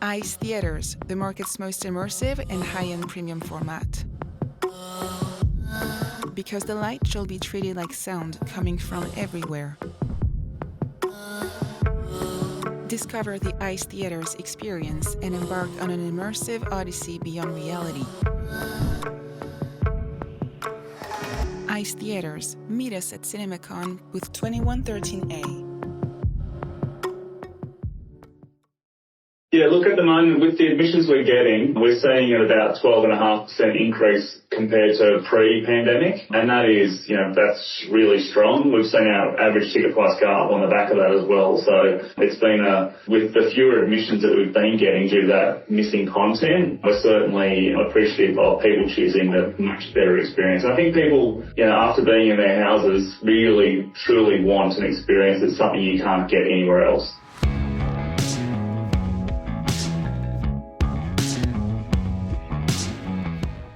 ICE Theaters, the market's most immersive and high-end premium format. Because the light shall be treated like sound coming from everywhere. Discover the ICE Theaters experience and embark on an immersive odyssey beyond reality. ICE Theaters. Meet us at CinemaCon booth 2113A. Yeah, look, at the moment, with the admissions we're getting, we're seeing at about 12.5% increase compared to pre-pandemic. And that is, that's really strong. We've seen our average ticket price go up on the back of that as well. So it's been, with the fewer admissions that we've been getting due to that missing content, we're certainly appreciative of people choosing the much better experience. I think people, after being in their houses, really, truly want an experience that's something you can't get anywhere else.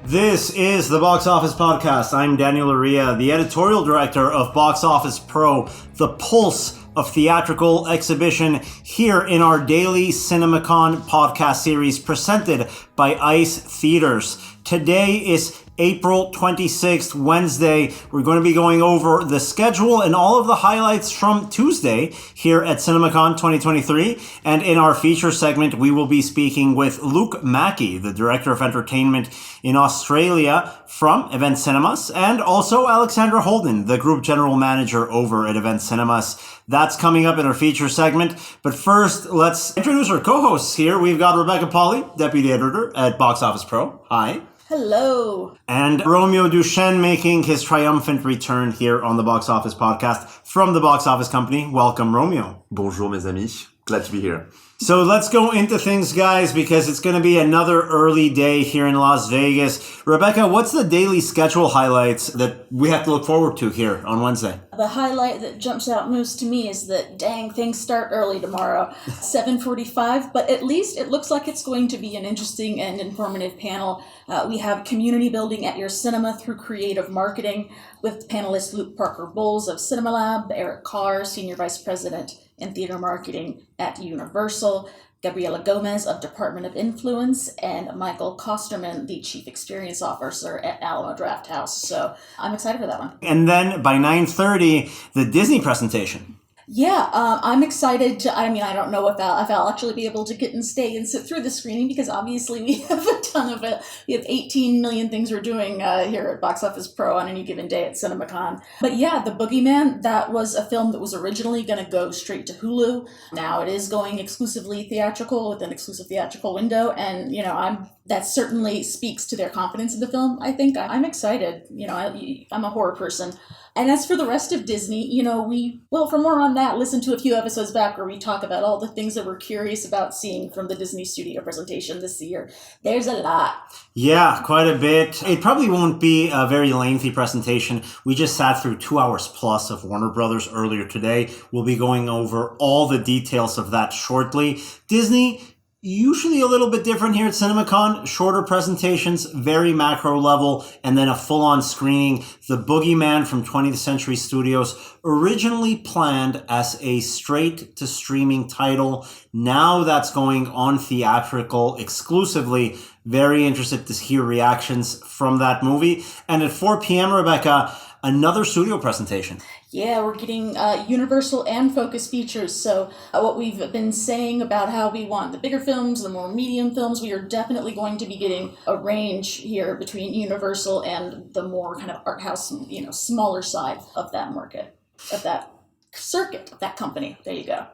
This is the Box Office Podcast. I'm Daniel Loria, the editorial director of Box Office Pro, the pulse of theatrical exhibition, here in our daily CinemaCon podcast series presented by ICE Theaters. Today is April 26th, Wednesday. We're going to be going over the schedule and all of the highlights from Tuesday here at CinemaCon 2023. And in our feature segment, we will be speaking with Luke Mackey, the Director of Entertainment in Australia from Event Cinemas, and also Alexandra Holden, the Group General Manager over at Event Cinemas. That's coming up in our feature segment. But first, let's introduce our co-hosts here. We've got Rebecca Pahle, Deputy Editor at Box Office Pro. Hi. Hello. And Romeo Duchene making his triumphant return here on the Box Office Podcast from the Box Office Company. Welcome, Romeo. Bonjour, mes amis. Glad to be here. So let's go into things, guys, because it's going to be another early day here in Las Vegas. Rebecca, what's the daily schedule highlights that we have to look forward to here on Wednesday? The highlight that jumps out most to me is that, dang, things start early tomorrow, 7:45, but at least it looks like it's going to be an interesting and informative panel. We have community building at your cinema through creative marketing with panelist Luke Parker-Bowles of Cinema Lab, Eric Carr, Senior Vice President in Theater Marketing at Universal, Gabriela Gomez of Department of Influence, and Michael Kosterman, the Chief Experience Officer at Alamo Drafthouse. So I'm excited for that one. And then by 9:30, the Disney presentation. Yeah, I'm excited to, I don't know if I'll actually be able to get and stay and sit through the screening, because obviously we have a ton of it. We have 18 million things we're doing here at Box Office Pro on any given day at CinemaCon. But yeah, The Boogeyman, that was a film that was originally going to go straight to Hulu. Now it is going exclusively theatrical with an exclusive theatrical window. And, that certainly speaks to their confidence in the film, I think. I'm excited. I'm a horror person. And as for the rest of Disney, for more on that, listen to a few episodes back where we talk about all the things that we're curious about seeing from the Disney Studio presentation this year. There's a lot. Yeah, quite a bit. It probably won't be a very lengthy presentation. We just sat through 2 hours plus of Warner Brothers earlier today. We'll be going over all the details of that shortly. Disney, usually a little bit different here at CinemaCon. Shorter presentations, very macro level, and then a full-on screening. The Boogeyman from 20th Century Studios, originally planned as a straight-to-streaming title. Now that's going on theatrical exclusively. Very interested to hear reactions from that movie. And at 4 p.m., Rebecca, another studio presentation. Yeah, we're getting Universal and Focus features. So what we've been saying about how we want the bigger films, the more medium films, we are definitely going to be getting a range here between Universal and the more kind of art house, smaller side of that market, of that circuit, of that company. There you go.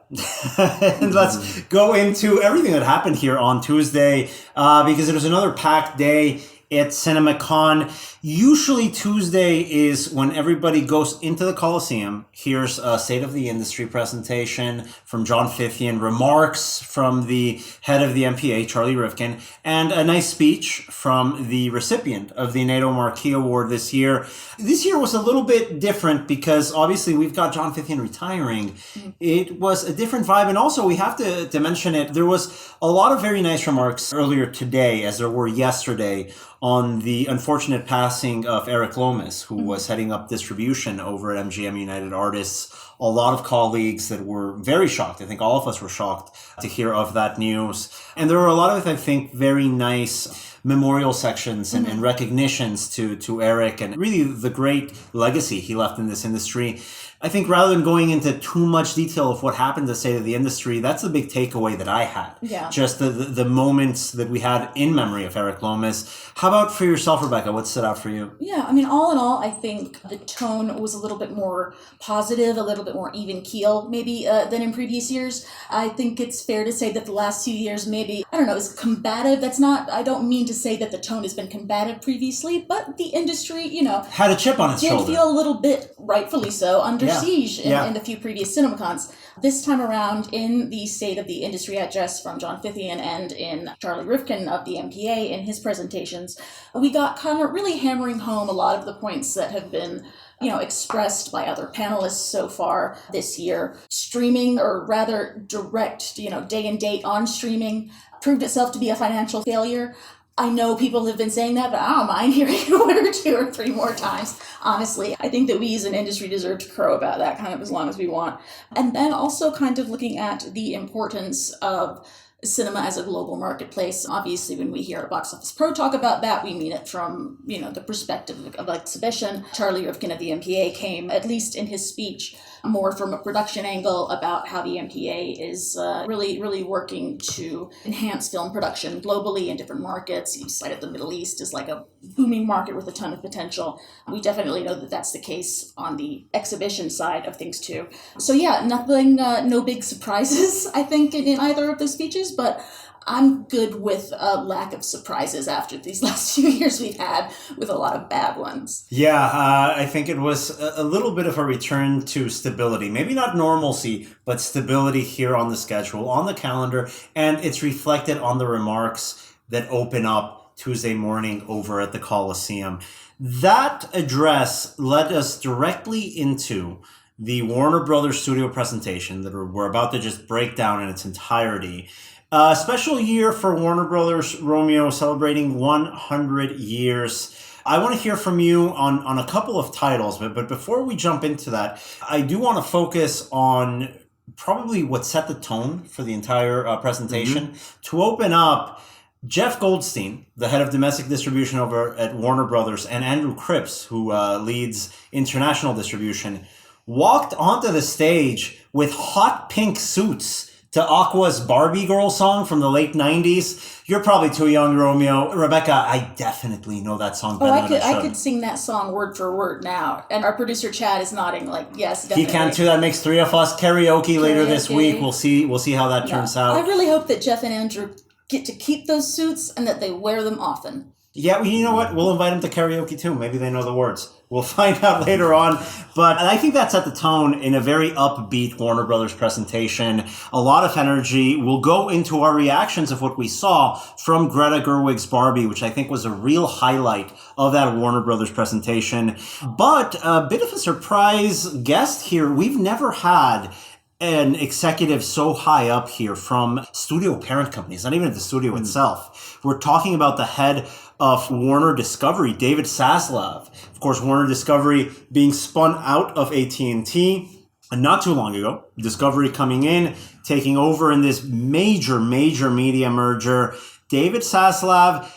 And let's go into everything that happened here on Tuesday, because it was another packed day at CinemaCon. Usually Tuesday is when everybody goes into the Coliseum, hears a State of the Industry presentation from John Fithian, remarks from the head of the MPA, Charlie Rivkin, and a nice speech from the recipient of the NATO Marquee Award this year. This year was a little bit different because obviously we've got John Fithian retiring. It was a different vibe, and also we have to mention it. There was a lot of very nice remarks earlier today, as there were yesterday, on the unfortunate passing of Eric Lomas, who was heading up distribution over at MGM United Artists. A lot of colleagues that were very shocked. I think all of us were shocked to hear of that news. And there were a lot of, I think, very nice memorial sections and recognitions to Eric and really the great legacy he left in this industry. I think rather than going into too much detail of what happened to the state of the industry, that's the big takeaway that I had. Yeah. Just the moments that we had in memory of Eric Lomas. How about for yourself, Rebecca? What stood out for you? Yeah, I mean, all in all, I think the tone was a little bit more positive, a little bit more even keel, maybe, than in previous years. I think it's fair to say that the last 2 years maybe, I don't know, is combative. I don't mean to say that the tone has been combative previously, but the industry, Had a chip on its shoulder. did feel a little bit, rightfully so, under siege in the few previous CinemaCons. This time around, in the State of the Industry address from John Fithian and in Charlie Rifkin of the MPA in his presentations, we got kind of really hammering home a lot of the points that have been expressed by other panelists so far this year. Streaming, or rather direct, day and date on streaming, proved itself to be a financial failure. I know people have been saying that, but I don't mind hearing it 1 or 2 or 3 more times. Honestly, I think that we as an industry deserve to crow about that kind of as long as we want. And then also kind of looking at the importance of cinema as a global marketplace. Obviously, when we hear at Box Office Pro talk about that, we mean it from, the perspective of exhibition. Charlie Rifkin of the MPA came, at least in his speech, more from a production angle about how the MPA is really, really working to enhance film production globally in different markets. You cited the Middle East as like a booming market with a ton of potential. We definitely know that that's the case on the exhibition side of things too. So yeah, no big surprises, I think, in either of those speeches, but I'm good with a lack of surprises after these last few years we've had with a lot of bad ones. Yeah, I think it was a little bit of a return to stability. Maybe not normalcy, but stability here on the schedule, on the calendar, and it's reflected on the remarks that open up Tuesday morning over at the Coliseum. That address led us directly into the Warner Brothers studio presentation that we're about to just break down in its entirety. A special year for Warner Brothers, Romeo, celebrating 100 years. I want to hear from you on a couple of titles, but before we jump into that, I do want to focus on probably what set the tone for the entire presentation. To open up, Jeff Goldstein, the head of domestic distribution over at Warner Brothers, and Andrew Cripps, who leads international distribution, walked onto the stage with hot pink suits to Aqua's Barbie Girl song from the late 90s. You're probably too young, Romeo. Rebecca, I definitely know that song better than I should. I could sing that song word for word now. And our producer Chad is nodding like, yes, definitely. He can too. That makes 3 of us. Karaoke later this week. We'll see how that turns out. I really hope that Jeff and Andrew get to keep those suits and that they wear them often. Yeah, well, you know what? We'll invite them to karaoke too. Maybe they know the words. We'll find out later on. But I think that set the tone in a very upbeat Warner Brothers presentation. A lot of energy. We'll go into our reactions of what we saw from Greta Gerwig's Barbie, which I think was a real highlight of that Warner Brothers presentation. But a bit of a surprise guest here. We've never had an executive so high up here from studio parent companies, not even the studio itself. We're talking about the head of Warner Discovery, David Zaslav. Of course, Warner Discovery being spun out of AT&T not too long ago. Discovery coming in, taking over in this major media merger. David Zaslav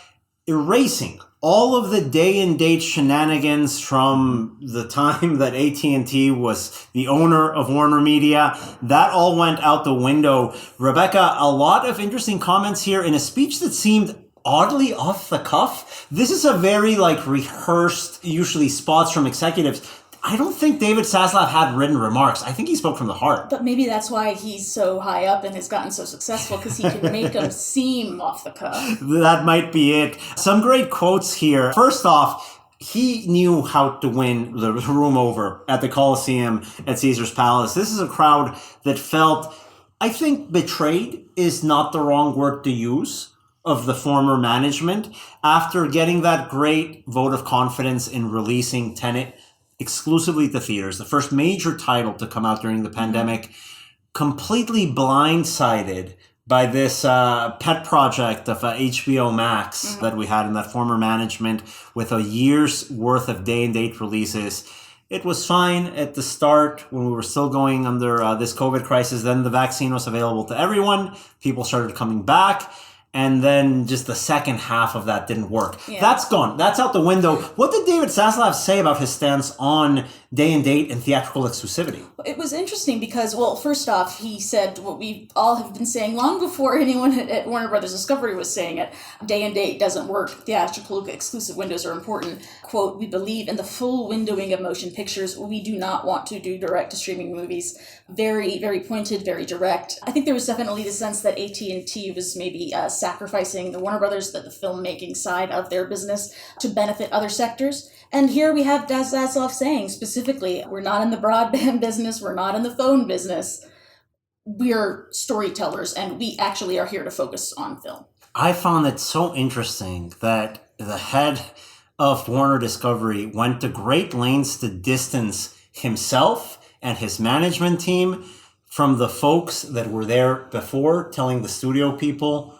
erasing all of the day and date shenanigans from the time that AT&T was the owner of Warner Media. That all went out the window. Rebecca, a lot of interesting comments here in a speech that seemed oddly off the cuff. This is a very rehearsed, usually spots from executives. I don't think David Zaslav had written remarks. I think he spoke from the heart. But maybe that's why he's so high up and has gotten so successful, because he can make them seem off the cuff. That might be it. Some great quotes here. First off, he knew how to win the room over at the Coliseum at Caesar's Palace. This is a crowd that felt, I think, betrayed is not the wrong word to use, of the former management after getting that great vote of confidence in releasing Tenet exclusively to theaters, the first major title to come out during the pandemic, completely blindsided by this pet project of HBO Max that we had in that former management with a year's worth of day and date releases. It was fine at the start when we were still going under this COVID crisis. Then the vaccine was available to everyone. People started coming back. And then just the second half of that didn't work. Yeah. That's gone. That's out the window. What did David Zaslav say about his stance on day and date and theatrical exclusivity? It was interesting because, well, first off, he said what we all have been saying long before anyone at Warner Brothers Discovery was saying it. Day and date doesn't work. Theatrical exclusive windows are important. Quote, we believe in the full windowing of motion pictures. We do not want to do direct-to-streaming movies. Very, very pointed, very direct. I think there was definitely the sense that AT&T was maybe sacrificing the Warner Brothers, the filmmaking side of their business to benefit other sectors. And here we have Zaslav saying specifically, we're not in the broadband business, we're not in the phone business. We're storytellers, and we actually are here to focus on film. I found it so interesting that the head of Warner Discovery went to great lengths to distance himself and his management team from the folks that were there before, telling the studio people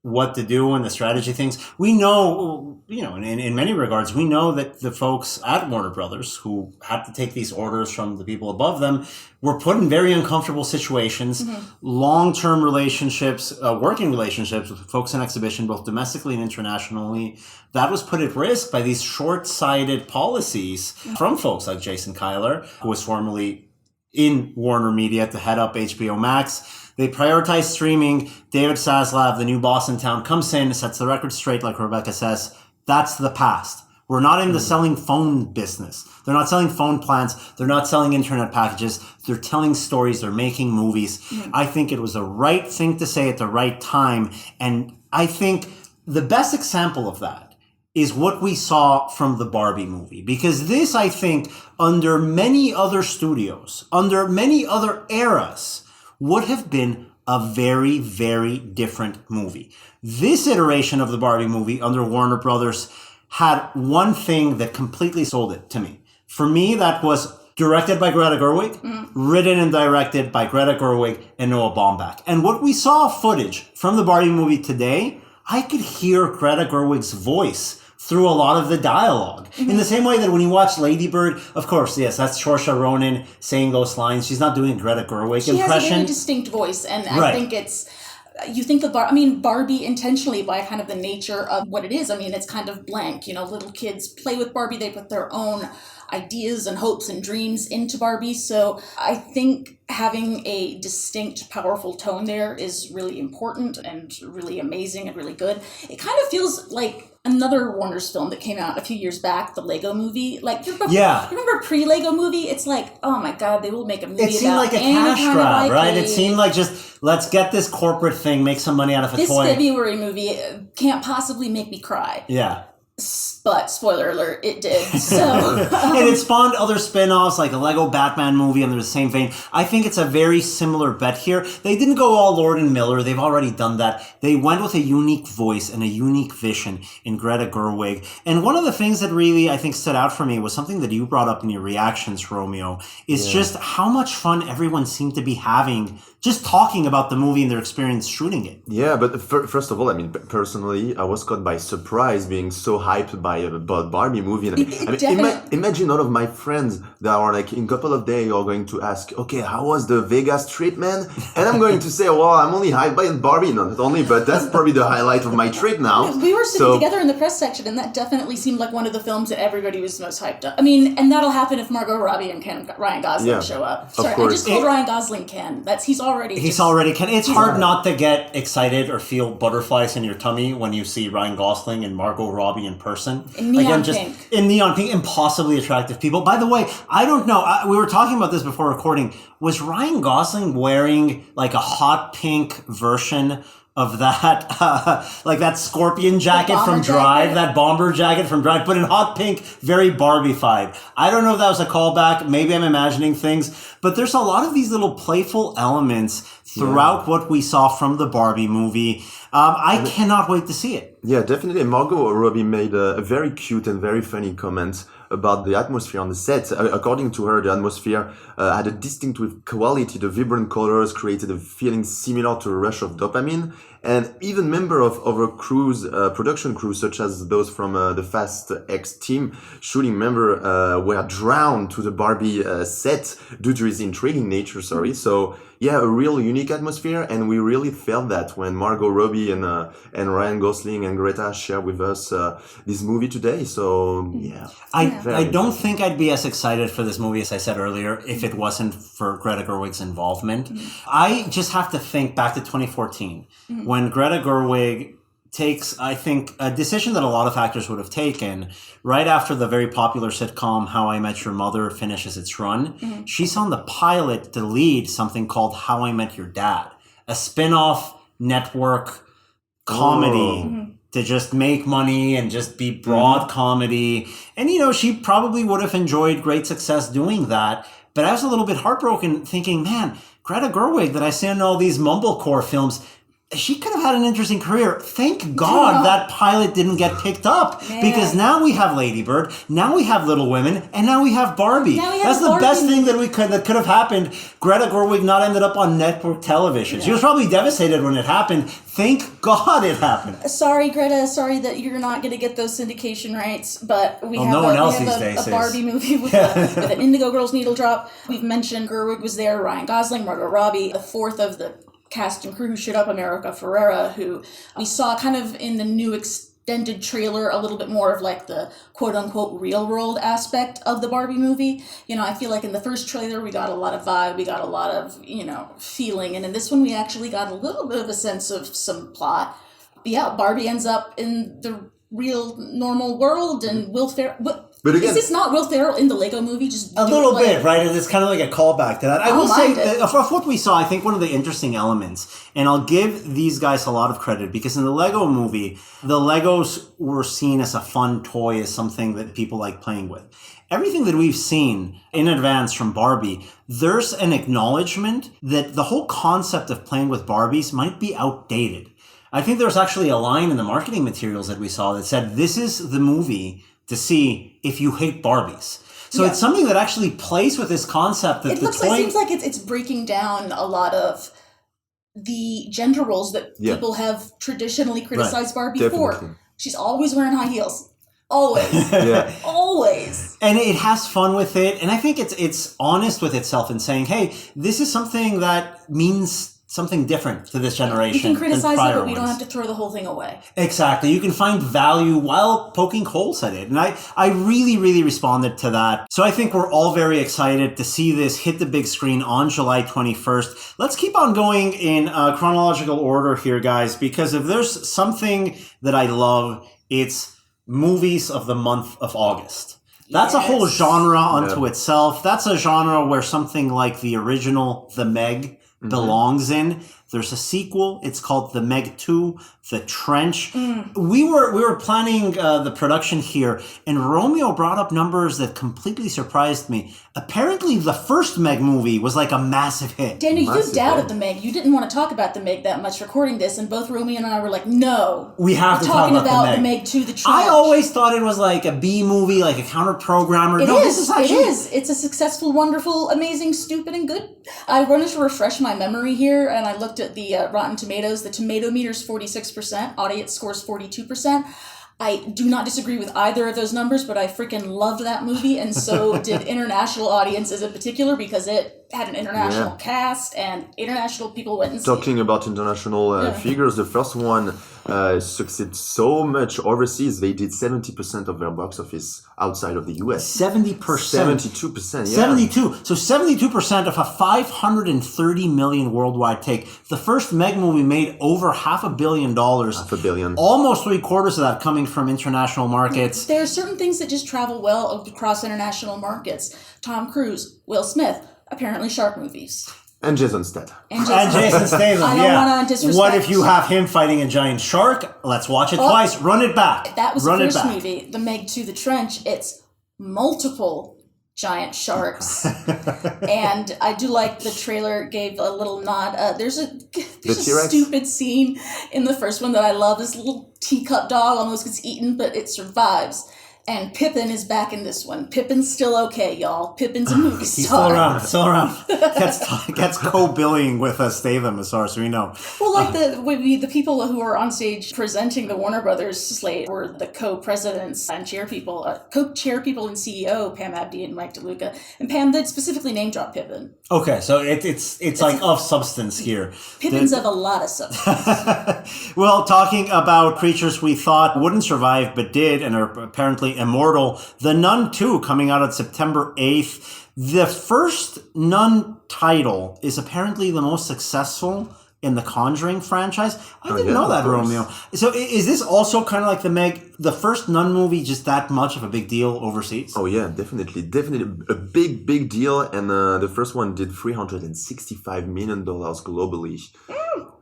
what to do and the strategy things. We know, in many regards, we know that the folks at Warner Brothers who had to take these orders from the people above them were put in very uncomfortable situations, long-term relationships, working relationships with folks in exhibition, both domestically and internationally. That was put at risk by these short-sighted policies from folks like Jason Kilar, who was formerly in Warner Media to head up HBO Max. They prioritize streaming. David Zaslav, the new boss in town, comes in, sets the record straight, like Rebecca says. That's the past. We're not in the selling phone business. They're not selling phone plans. They're not selling internet packages. They're telling stories. They're making movies. I think it was the right thing to say at the right time. And I think the best example of that is what we saw from the Barbie movie. Because this, I think, under many other studios, under many other eras, would have been a very, very different movie. This iteration of the Barbie movie under Warner Brothers had one thing that completely sold it to me. For me, that was directed by Greta Gerwig, written and directed by Greta Gerwig and Noah Baumbach. And what we saw footage from the Barbie movie today, I could hear Greta Gerwig's voice through a lot of the dialogue. In the same way that when you watch Lady Bird, of course, yes, that's Saoirse Ronan saying those lines. She's not doing a Greta Gerwig impression. She has a very distinct voice, and I think it's... You think of Barbie intentionally by kind of the nature of what it is. I mean, it's kind of blank. Little kids play with Barbie. They put their own ideas and hopes and dreams into Barbie. So I think having a distinct, powerful tone there is really important and really amazing and really good. It kind of feels like another Warner's film that came out a few years back, the Lego Movie. Like, you remember pre-Lego Movie? It's like, oh my God, they will make a movie about. It seemed like a cash grab, right? It seemed like just, let's get this corporate thing, make some money out of a toy. This February movie can't possibly make me cry. Yeah. But, spoiler alert, it did. So, and it spawned other spin-offs like a Lego Batman movie under the same vein. I think it's a very similar bet here. They didn't go all Lord and Miller. They've already done that. They went with a unique voice and a unique vision in Greta Gerwig. And one of the things that really, I think, stood out for me was something that you brought up in your reactions, Romeo, is just how much fun everyone seemed to be having just talking about the movie and their experience shooting it. Yeah, but first of all, I mean, personally, I was caught by surprise being so hyped by about Barbie movie. And imagine all of my friends that are like, in a couple of days, are going to ask, okay, how was the Vegas trip, man? And I'm going to say, well, I'm only hyped by Barbie, not only, but that's probably the highlight of my trip now. We were sitting together in the press section, and that definitely seemed like one of the films that everybody was most hyped up. I mean, and that'll happen if Margot Robbie and Ryan Gosling show up. Sorry, I just called Ryan Gosling Ken. He's already Ken. It's hard not to get excited or feel butterflies in your tummy when you see Ryan Gosling and Margot Robbie in person. In neon pink, impossibly attractive people. By the way, I don't know. We were talking about this before recording. Was Ryan Gosling wearing like a hot pink version of that, like that scorpion jacket from Drive, that bomber jacket from Drive, but in hot pink, very Barbie-fied. I don't know if that was a callback. Maybe I'm imagining things, but there's a lot of these little playful elements throughout what we saw from the Barbie movie. I cannot wait to see it. Yeah, definitely. Margot Robbie made a very cute and very funny comment about the atmosphere on the set. According to her, the atmosphere had a distinctive quality. The vibrant colors created a feeling similar to a rush of dopamine. And even members of her crew's production crew, such as those from the Fast X team, shooting member were drawn to the Barbie set due to its intriguing nature. So yeah, a real unique atmosphere, and we really felt that when Margot Robbie and Ryan Gosling and Greta share with us this movie today. So yeah, I don't think I'd be as excited for this movie as I said earlier if it wasn't for Greta Gerwig's involvement. I just have to think back to 2014 when Greta Gerwig takes, I think, a decision that a lot of actors would have taken right after the very popular sitcom How I Met Your Mother finishes its run. She's on the pilot to lead something called How I Met Your Dad, a spin-off network comedy to just make money and just be broad comedy. And, you know, she probably would have enjoyed great success doing that. But I was a little bit heartbroken thinking, man, Greta Gerwig that I see in all these mumblecore films, she could have had an interesting career. Thank God that pilot didn't get picked up because now we have Lady Bird, now we have Little Women, and now we have Barbie. That's the best thing that could have happened. Greta Gerwig not ended up on network television. She was probably devastated when it happened. Thank God it happened. Sorry, Greta. Sorry that you're not going to get those syndication rights, but we have a Barbie movie with an Indigo Girls needle drop. We've mentioned Gerwig was there, Ryan Gosling, Margot Robbie, the fourth of the cast and crew who showed up, America Ferrera, who we saw kind of in the new extended trailer a little bit more of like the quote-unquote real world aspect of the Barbie movie. You know, I feel like in the first trailer we got a lot of vibe, we got a lot of, you know, feeling, and in this one we actually got a little bit of a sense of some plot. But yeah, Barbie ends up in the real normal world, and Will Ferrell... But again, is this not Will Ferrell in the Lego movie? Just a little bit, right? It's kind of like a callback to that. I will say, of what we saw, I think one of the interesting elements, and I'll give these guys a lot of credit, because in the Lego movie, the Legos were seen as a fun toy, as something that people like playing with. Everything that we've seen in advance from Barbie, there's an acknowledgement that the whole concept of playing with Barbies might be outdated. I think there's actually a line in the marketing materials that we saw that said, this is the movie to see if you hate Barbies. So it's something that actually plays with this concept that it seems like it's breaking down a lot of the gender roles that people have traditionally criticized Barbie for. She's always wearing high heels. Always. Always. And it has fun with it. And I think it's honest with itself in saying, hey, this is something that means something different to this generation. You can criticize it, but we don't have to throw the whole thing away. Exactly. You can find value while poking holes at it. And I really, really responded to that. So I think we're all very excited to see this hit the big screen on July 21st. Let's keep on going in chronological order here, guys, because if there's something that I love, it's movies of the month of August. That's a whole genre unto itself. That's a genre where something like the original The Meg belongs in. There's a sequel. It's called The Meg 2, The Trench. We were planning the production here, and Romeo brought up numbers that completely surprised me. Apparently, the first Meg movie was like a massive hit. Daniel, you doubted The Meg. You didn't want to talk about The Meg that much recording this, and both Romeo and I were like, no. We have to talk about The Meg 2, The Trench. I always thought it was like a B movie, like a counter-programmer. It is. It's a successful, wonderful, amazing, stupid, and good. I wanted to refresh my memory here, and I looked at the Rotten Tomatoes. The tomato meter is 46%. Audience scores 42%. I do not disagree with either of those numbers, but I freaking loved that movie, and so did international audiences in particular, because it had an international cast, and international people went and Talking about international figures, the first one succeeded so much overseas. They did 70% of their box office outside of the US. 70%. 72%, 72. So 72% of a $530 million worldwide take. The first Meg movie made over $500 million. $500 million. Almost 3/4 of that coming from international markets. There are certain things that just travel well across international markets. Tom Cruise, Will Smith, apparently shark movies. And Jason Statham. And Jason Statham, I don't want to disrespect. What if you have him fighting a giant shark? Let's watch it twice. Run it back. That was the first movie. The Meg 2, The Trench. It's multiple giant sharks. And I do like the trailer gave a little nod. There's a stupid scene in the first one that I love. This little teacup dog almost gets eaten, but it survives. And Pippin is back in this one. Pippin's still okay, y'all. Pippin's a movie He's star. still around. Gets co-billing with Statham, as far as we know. Well, like the people who are on stage presenting the Warner Brothers slate were the co-presidents and co-chair people and CEO, Pam Abdi and Mike DeLuca. And Pam did specifically name drop Pippin. Okay, so it's like of substance here. Pippin's of a lot of substance. Well, talking about creatures we thought wouldn't survive but did and are apparently immortal, The Nun 2 coming out on September 8th. The first Nun title is apparently the most successful in the Conjuring franchise. I didn't know that, Romeo. So is this also kind of like the first Nun movie, just that much of a big deal overseas? Oh yeah, definitely a big deal. And the first one did $365 million globally.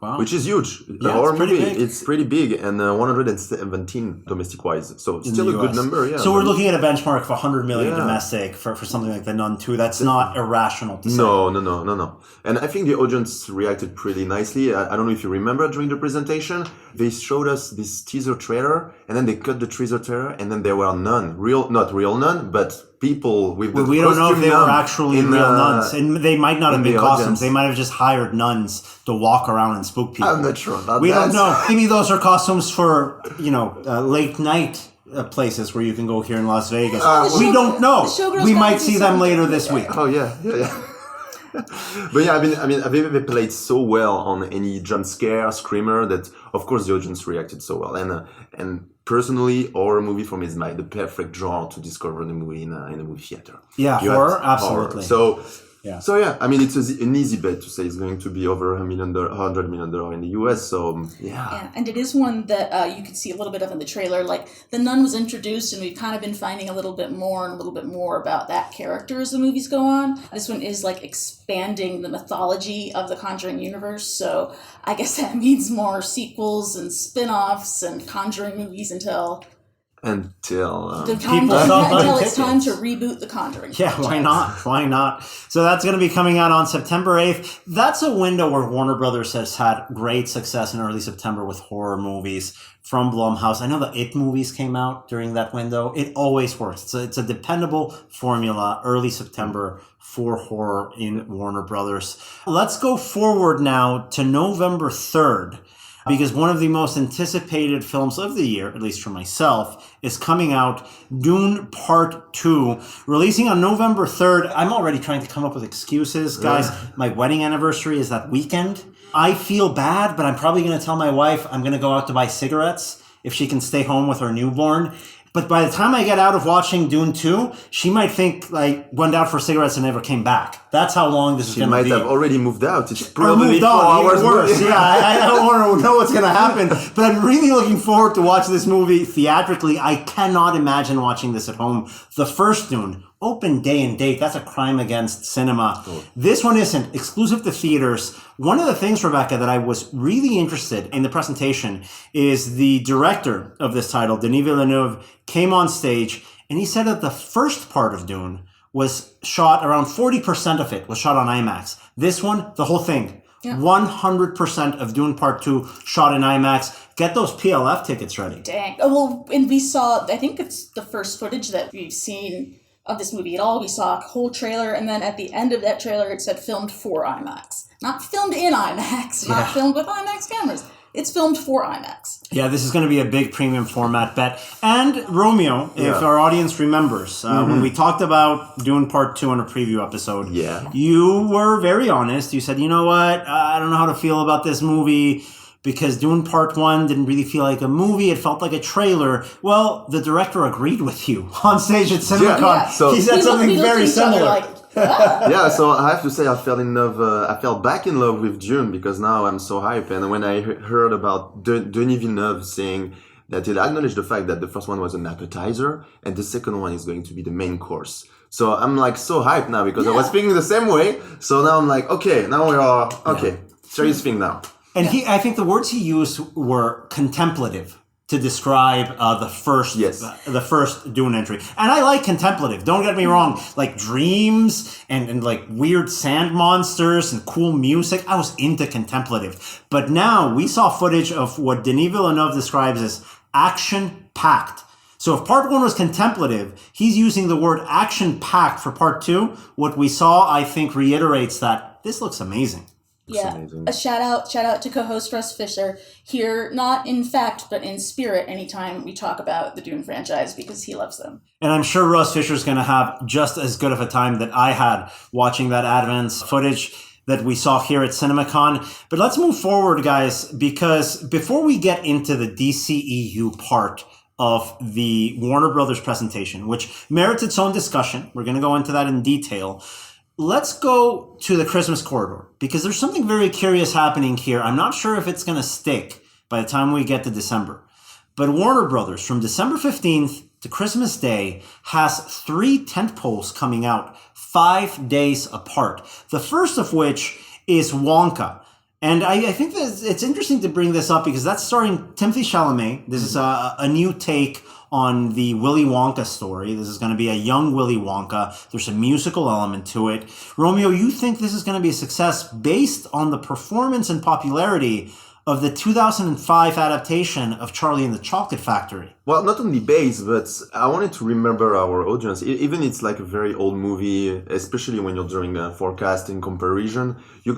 Wow. Which is huge. Yeah, It's pretty big, and 117 domestic-wise. So still a good number, yeah. So we're looking at a benchmark of 100 million domestic for something like The Nun 2. That's not irrational to say. No. And I think the audience reacted pretty nicely. I don't know if you remember during the presentation, they showed us this teaser trailer, and then they cut the teaser trailer, and then there were not real nun, but people with the we don't know if they were actually real nuns, and they might not have been costumes. Audience. They might have just hired nuns to walk around and spook people. I'm not sure about that. We don't know. Maybe those are costumes for late night places where you can go here in Las Vegas. We don't know. We might see them later this week. Oh yeah. But yeah, I mean, they played so well on any jump scare, screamer that, of course, the audience reacted so well. And personally, horror movie for me is the perfect genre to discover the movie in a movie theater. Yeah, horror, absolutely. Horror. So yeah, I mean, it's an easy bet to say it's going to be over $100 million in the US. So yeah, and it is one that you can see a little bit of in the trailer. Like the Nun was introduced, and we've kind of been finding a little bit more about that character as the movies go on. This one is like expanding the mythology of the Conjuring universe. So I guess that means more sequels and spin-offs and Conjuring movies until it's time to reboot The Conjuring. Yeah, why not? So that's going to be coming out on September 8th. That's a window where Warner Brothers has had great success in early September with horror movies from Blumhouse. I know the It movies came out during that window. It always works. It's a dependable formula, early September for horror in Warner Brothers. Let's go forward now to November 3rd. Because one of the most anticipated films of the year, at least for myself, is coming out, Dune Part 2, releasing on November 3rd. I'm already trying to come up with excuses. Guys, my wedding anniversary is that weekend. I feel bad, but I'm probably going to tell my wife I'm going to go out to buy cigarettes if she can stay home with her newborn. But by the time I get out of watching Dune 2, she might think I went out for cigarettes and never came back. That's how long this is going to be. She might have already moved out. It's probably 4 hours worse. Yeah, I don't want to know what's going to happen. But I'm really looking forward to watch this movie theatrically. I cannot imagine watching this at home. The first Dune, open day and date. That's a crime against cinema. Oh. This one isn't. Exclusive to theaters. One of the things, Rebecca, that I was really interested in the presentation is the director of this title, Denis Villeneuve, came on stage and he said that the first part of Dune was shot, around 40% of it was shot on IMAX. This one, the whole thing, 100% of Dune Part 2 shot in IMAX. Get those PLF tickets ready. Dang. Well, and we saw, I think it's the first footage that we've seen of this movie at all. We saw a whole trailer, and then at the end of that trailer, it said filmed for IMAX. Not filmed in IMAX, not filmed with IMAX cameras. It's filmed for IMAX. Yeah, this is going to be a big premium format bet. And Romeo, if our audience remembers, when we talked about Dune Part 2 on a preview episode, you were very honest. You said, you know what, I don't know how to feel about this movie because Dune Part 1 didn't really feel like a movie. It felt like a trailer. Well, the director agreed with you on stage at CinemaCon. Yeah. So he said something very similar. Yeah, so I have to say I fell back in love with Dune because now I'm so hyped. And when I heard about Denis Villeneuve saying that he'll acknowledge the fact that the first one was an appetizer and the second one is going to be the main course. So I'm like so hyped now because I was thinking the same way. So now I'm like, okay, now we are, serious thing now. And I think the words he used were contemplative to describe the first Dune entry. And I like contemplative, don't get me wrong. Like dreams and like weird sand monsters and cool music. I was into contemplative. But now we saw footage of what Denis Villeneuve describes as action-packed. So if part 1 was contemplative, he's using the word action-packed for part 2. What we saw, I think, reiterates that this looks amazing. Yeah, amazing. A shout out to co-host Russ Fisher here, not in fact, but in spirit, anytime we talk about the Dune franchise, because he loves them. And I'm sure Russ Fisher's going to have just as good of a time that I had watching that advance footage that we saw here at CinemaCon. But let's move forward, guys, because before we get into the DCEU part of the Warner Brothers presentation, which merits its own discussion, we're going to go into that in detail. Let's go to the Christmas corridor, because there's something very curious happening here. I'm not sure if it's going to stick by the time we get to December. But Warner Brothers, from December 15th to Christmas Day, has 3 tentpoles coming out 5 days apart. The first of which is Wonka. And I think that it's interesting to bring this up because that's starring Timothée Chalamet. This is a new take on the Willy Wonka story. This is going to be a young Willy Wonka. There's a musical element to it. Romeo, you think this is going to be a success based on the performance and popularity of the 2005 adaptation of Charlie and the Chocolate Factory? Well, not only based, but I wanted to remember our audience. Even it's like a very old movie, especially when you're doing a forecasting comparison, you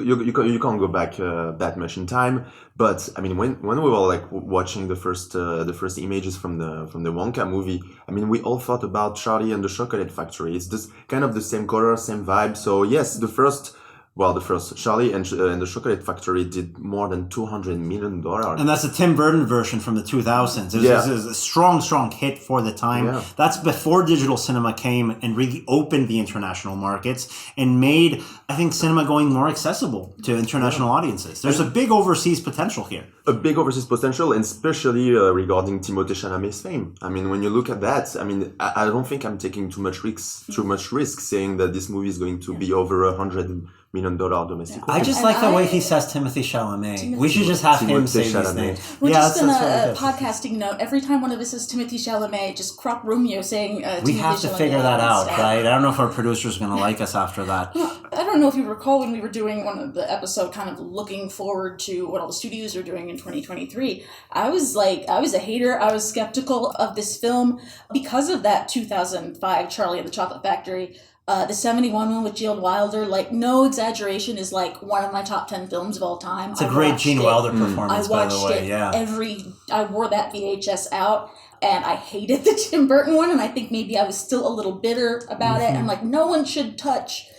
can't go back that much in time. But I mean, when we were like watching the first images from the Wonka movie, I mean, we all thought about Charlie and the Chocolate Factory. It's just kind of the same color, same vibe. So yes, the first Charlie and the Chocolate Factory did more than $200 million. And that's a Tim Burton version from the 2000s. It was a strong hit for the time. Yeah. That's before digital cinema came and really opened the international markets and made, I think, cinema going more accessible to international audiences. There's a big overseas potential here. A big overseas potential, and especially regarding Timothée Chalamet's fame. I mean, when you look at that, I mean, I don't think I'm taking too much risk saying that this movie is going to be over $100 million domestic. I just like the way he says Timothée Chalamet. We should just have him say his name. We're just in a podcasting note. Every time one of us says Timothée Chalamet, just crop Romeo saying we have to figure that out, right? I don't know if our producer's going to like us after that. I don't know if you recall when we were doing one of the episode kind of looking forward to what all the studios are doing in 2023. I was a hater. I was skeptical of this film because of that 2005 Charlie and the Chocolate Factory. The 71 one with Gene Wilder, like, no exaggeration, is like one of my top 10 films of all time. It's a great Gene Wilder performance, by the way. I wore that VHS out, and I hated the Tim Burton one, and I think maybe I was still a little bitter about it. I'm like, no one should touch.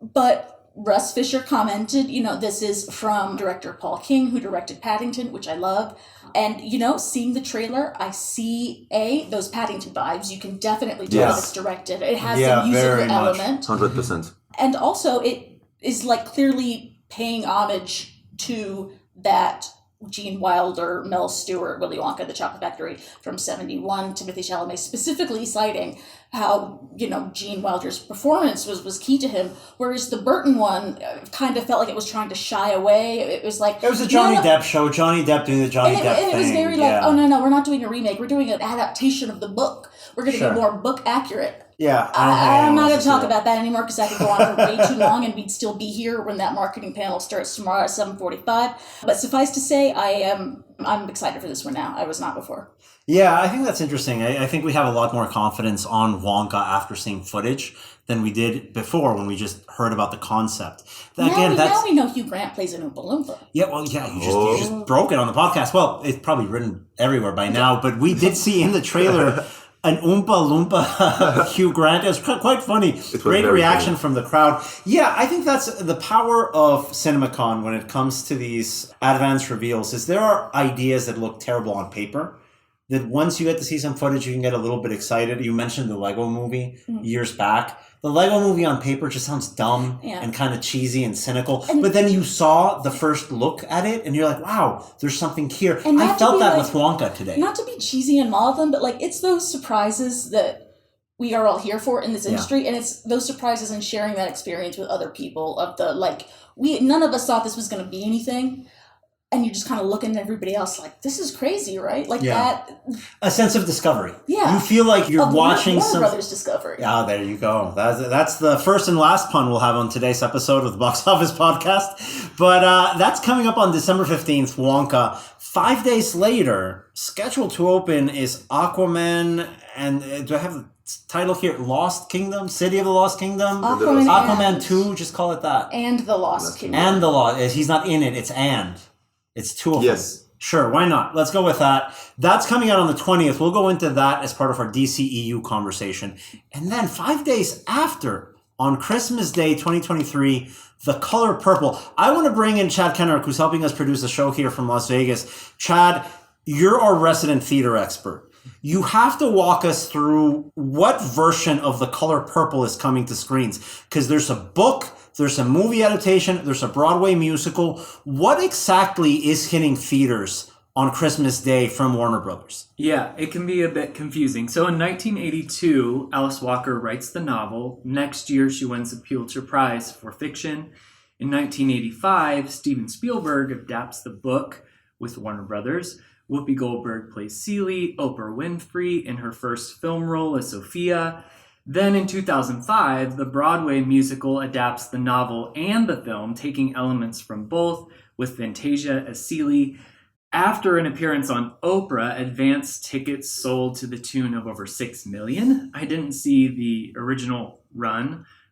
But Russ Fisher commented, this is from director Paul King, who directed Paddington, which I love. And, seeing the trailer, I see, those Paddington vibes. You can definitely tell that it's directed. It has a musical element. 100%. And also, it is, like, clearly paying homage to that Gene Wilder, Mel Stewart, Willy Wonka, The Chocolate Factory from 71, Timothée Chalamet specifically citing how, Gene Wilder's performance was key to him, whereas the Burton one kind of felt like it was trying to shy away. It was like... It was a Johnny Depp show, Johnny Depp doing the Johnny Depp thing. And it was very like, oh, no, we're not doing a remake, we're doing an adaptation of the book. We're going to be more book accurate. Yeah. I'm not going to talk about that anymore because I could go on for way too long and we'd still be here when that marketing panel starts tomorrow at 7:45. But suffice to say, I'm excited for this one now. I was not before. Yeah, I think that's interesting. I think we have a lot more confidence on Wonka after seeing footage than we did before when we just heard about the concept. Now we know Hugh Grant plays an Oompa Loompa. Yeah, well, yeah, you just broke it on the podcast. Well, it's probably written everywhere by now, but we did see in the trailer an Oompa Loompa Hugh Grant. It was quite funny. Great reaction from the crowd. Yeah, I think that's the power of CinemaCon when it comes to these advanced reveals, is there are ideas that look terrible on paper, that once you get to see some footage, you can get a little bit excited. You mentioned the Lego movie years back. The Lego movie on paper just sounds dumb and kind of cheesy and cynical. But then you saw the first look at it and you're like, wow, there's something here. I felt that with Wonka today. Not to be cheesy and maudlin, but like it's those surprises that we are all here for in this industry. And it's those surprises and sharing that experience with other people of the, like, none of us thought this was going to be anything. And you're just kind of looking at everybody else like, this is crazy, right? Like that. A sense of discovery. Yeah. You feel like you're watching Warner Brothers discovery. Yeah, there you go. That's the first and last pun we'll have on today's episode of the Box Office Podcast. But that's coming up on December 15th, Wonka. 5 days later, scheduled to open is Aquaman, and do I have the title here? Lost Kingdom? City of the Lost Kingdom? Aquaman 2, just call it that. And the Lost Kingdom. And the Lost. He's not in it, it's and. It's two of them. Yes. Sure, why not? Let's go with that. That's coming out on the 20th. We'll go into that as part of our DCEU conversation. And then 5 days after, on Christmas Day 2023, The Color Purple. I want to bring in Chad Kennerk, who's helping us produce a show here from Las Vegas. Chad, you're our resident theater expert. You have to walk us through what version of The Color Purple is coming to screens. Because there's a book, there's a movie adaptation, there's a Broadway musical. What exactly is hitting theaters on Christmas Day from Warner Brothers? Yeah, it can be a bit confusing. So in 1982, Alice Walker writes the novel. Next year, she wins a Pulitzer Prize for fiction. In 1985, Steven Spielberg adapts the book with Warner Brothers. Whoopi Goldberg plays Celie, Oprah Winfrey in her first film role as Sophia. Then in 2005, the Broadway musical adapts the novel and the film, taking elements from both, with Fantasia as Celie. After an appearance on Oprah, advance tickets sold to the tune of over 6 million. I didn't see the original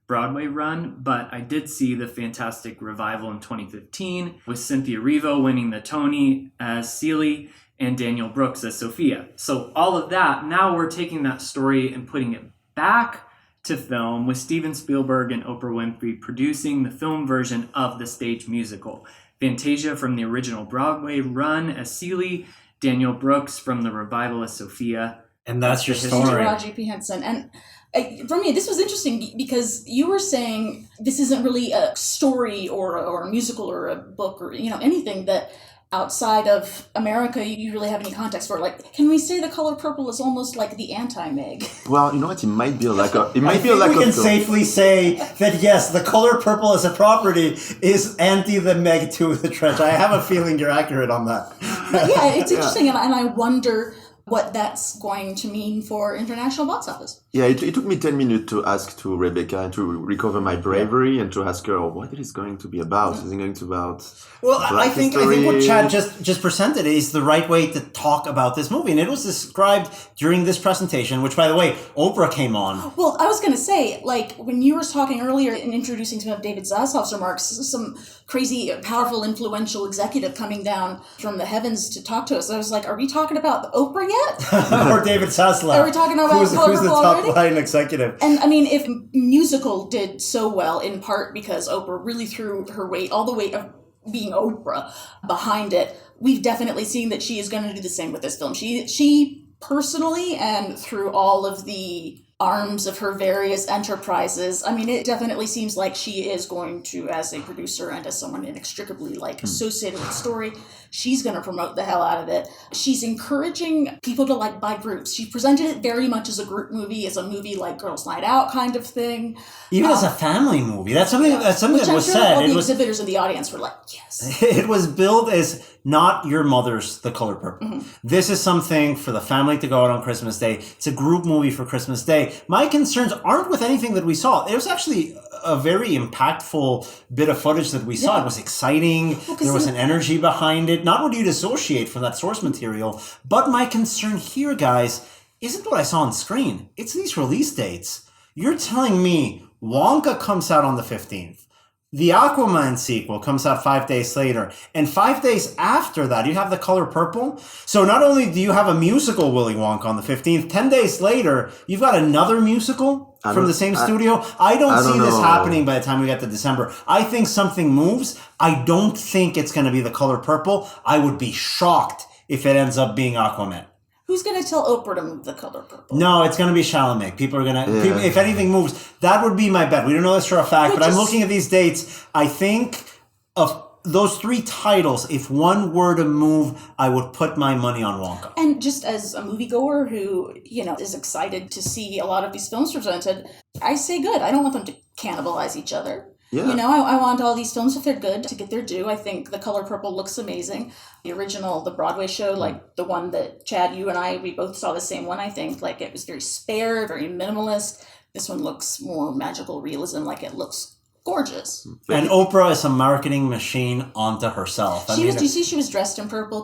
Broadway run, but I did see the fantastic revival in 2015 with Cynthia Erivo winning the Tony as Celie and Daniel Brooks as Sophia. So all of that, now we're taking that story and putting it back to film with Steven Spielberg and Oprah Winfrey producing the film version of the stage musical. Fantasia from the original Broadway run as Celie, Daniel Brooks from the revival as Sophia. And that's your story. Raji P. Henson. And for me, this was interesting because you were saying this isn't really a story or a musical or a book or anything that outside of America you really have any context for. Like, can we say The Color Purple is almost like the anti-Meg? Well, you know what? It might be like a. We can safely say that yes, The Color Purple as a property is anti the Meg to the Trench. I have a feeling you're accurate on that. Yeah, it's interesting, and I wonder what that's going to mean for international box office. Yeah, it took me 10 minutes to ask to Rebecca and to recover my bravery and to ask her what it is going to be about. Is it going to be about I think what Chad just presented is the right way to talk about this movie. And it was described during this presentation, which, by the way, Oprah came on. Well, I was going to say, like, when you were talking earlier and introducing some of David Zassoff's remarks, some crazy, powerful, influential executive coming down from the heavens to talk to us. I was like, are we talking about Oprah yet? Or David Zaslav? Are we talking about who's the top line executive? And I mean, if musical did so well, in part because Oprah really threw her weight, all the weight of being Oprah behind it, we've definitely seen that she is going to do the same with this film. She personally, and through all of the arms of her various enterprises, I mean, it definitely seems like she is going to, as a producer and as someone inextricably associated with the story, she's going to promote the hell out of it. She's encouraging people to buy groups. She presented it very much as a group movie, as a movie like Girls' Night Out kind of thing. Even as a family movie. That's something that was sure said. All the exhibitors in the audience were like, yes. It was billed as not your mother's The Color Purple. Mm-hmm. This is something for the family to go out on Christmas Day. It's a group movie for Christmas Day. My concerns aren't with anything that we saw. It was actually a very impactful bit of footage that we saw. Yeah. It was exciting. There was an energy behind it. Not what you'd associate from that source material. But my concern here, guys, isn't what I saw on screen. It's these release dates. You're telling me Wonka comes out on the 15th. The Aquaman sequel comes out 5 days later. And 5 days after that, you have The Color Purple. So not only do you have a musical Willy Wonka on the 15th, 10 days later, you've got another musical from the same studio. I don't see this happening by the time we get to December. I think something moves. I don't think it's going to be The Color Purple. I would be shocked if it ends up being Aquaman. Who's going to tell Oprah to move The Color Purple? No, it's going to be Chalamet. People are going to... If anything moves, that would be my bet. We don't know this for a fact, but I'm looking at these dates. I think of those three titles, if one were to move, I would put my money on Wonka. And just as a moviegoer who, is excited to see a lot of these films presented, I say good. I don't want them to cannibalize each other. Yeah. I want all these films, if they're good, to get their due. I think The Color Purple looks amazing. The original, the Broadway show, the one that Chad, you and I, we both saw the same one, I think. It was very spare, very minimalist. This one looks more magical realism, it looks gorgeous. And Oprah is a marketing machine onto herself. Do you see she was dressed in purple,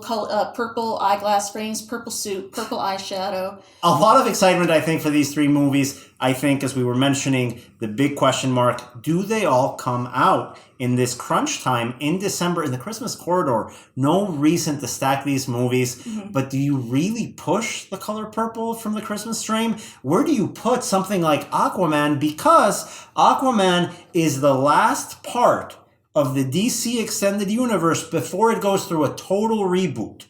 purple eyeglass frames, purple suit, purple eyeshadow. A lot of excitement, I think, for these three movies. I think, as we were mentioning, the big question mark, do they all come out in this crunch time in December in the Christmas corridor? No reason to stack these movies, but do you really push the color purple from the Christmas stream? Where do you put something like Aquaman? Because Aquaman is the last part of the DC Extended Universe before it goes through a total reboot.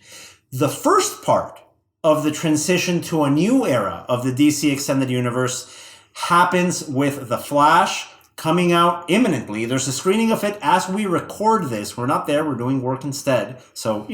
The first part of the transition to a new era of the DC Extended Universe happens with The Flash coming out imminently. There's a screening of it as we record this. We're not there. We're doing work instead. So,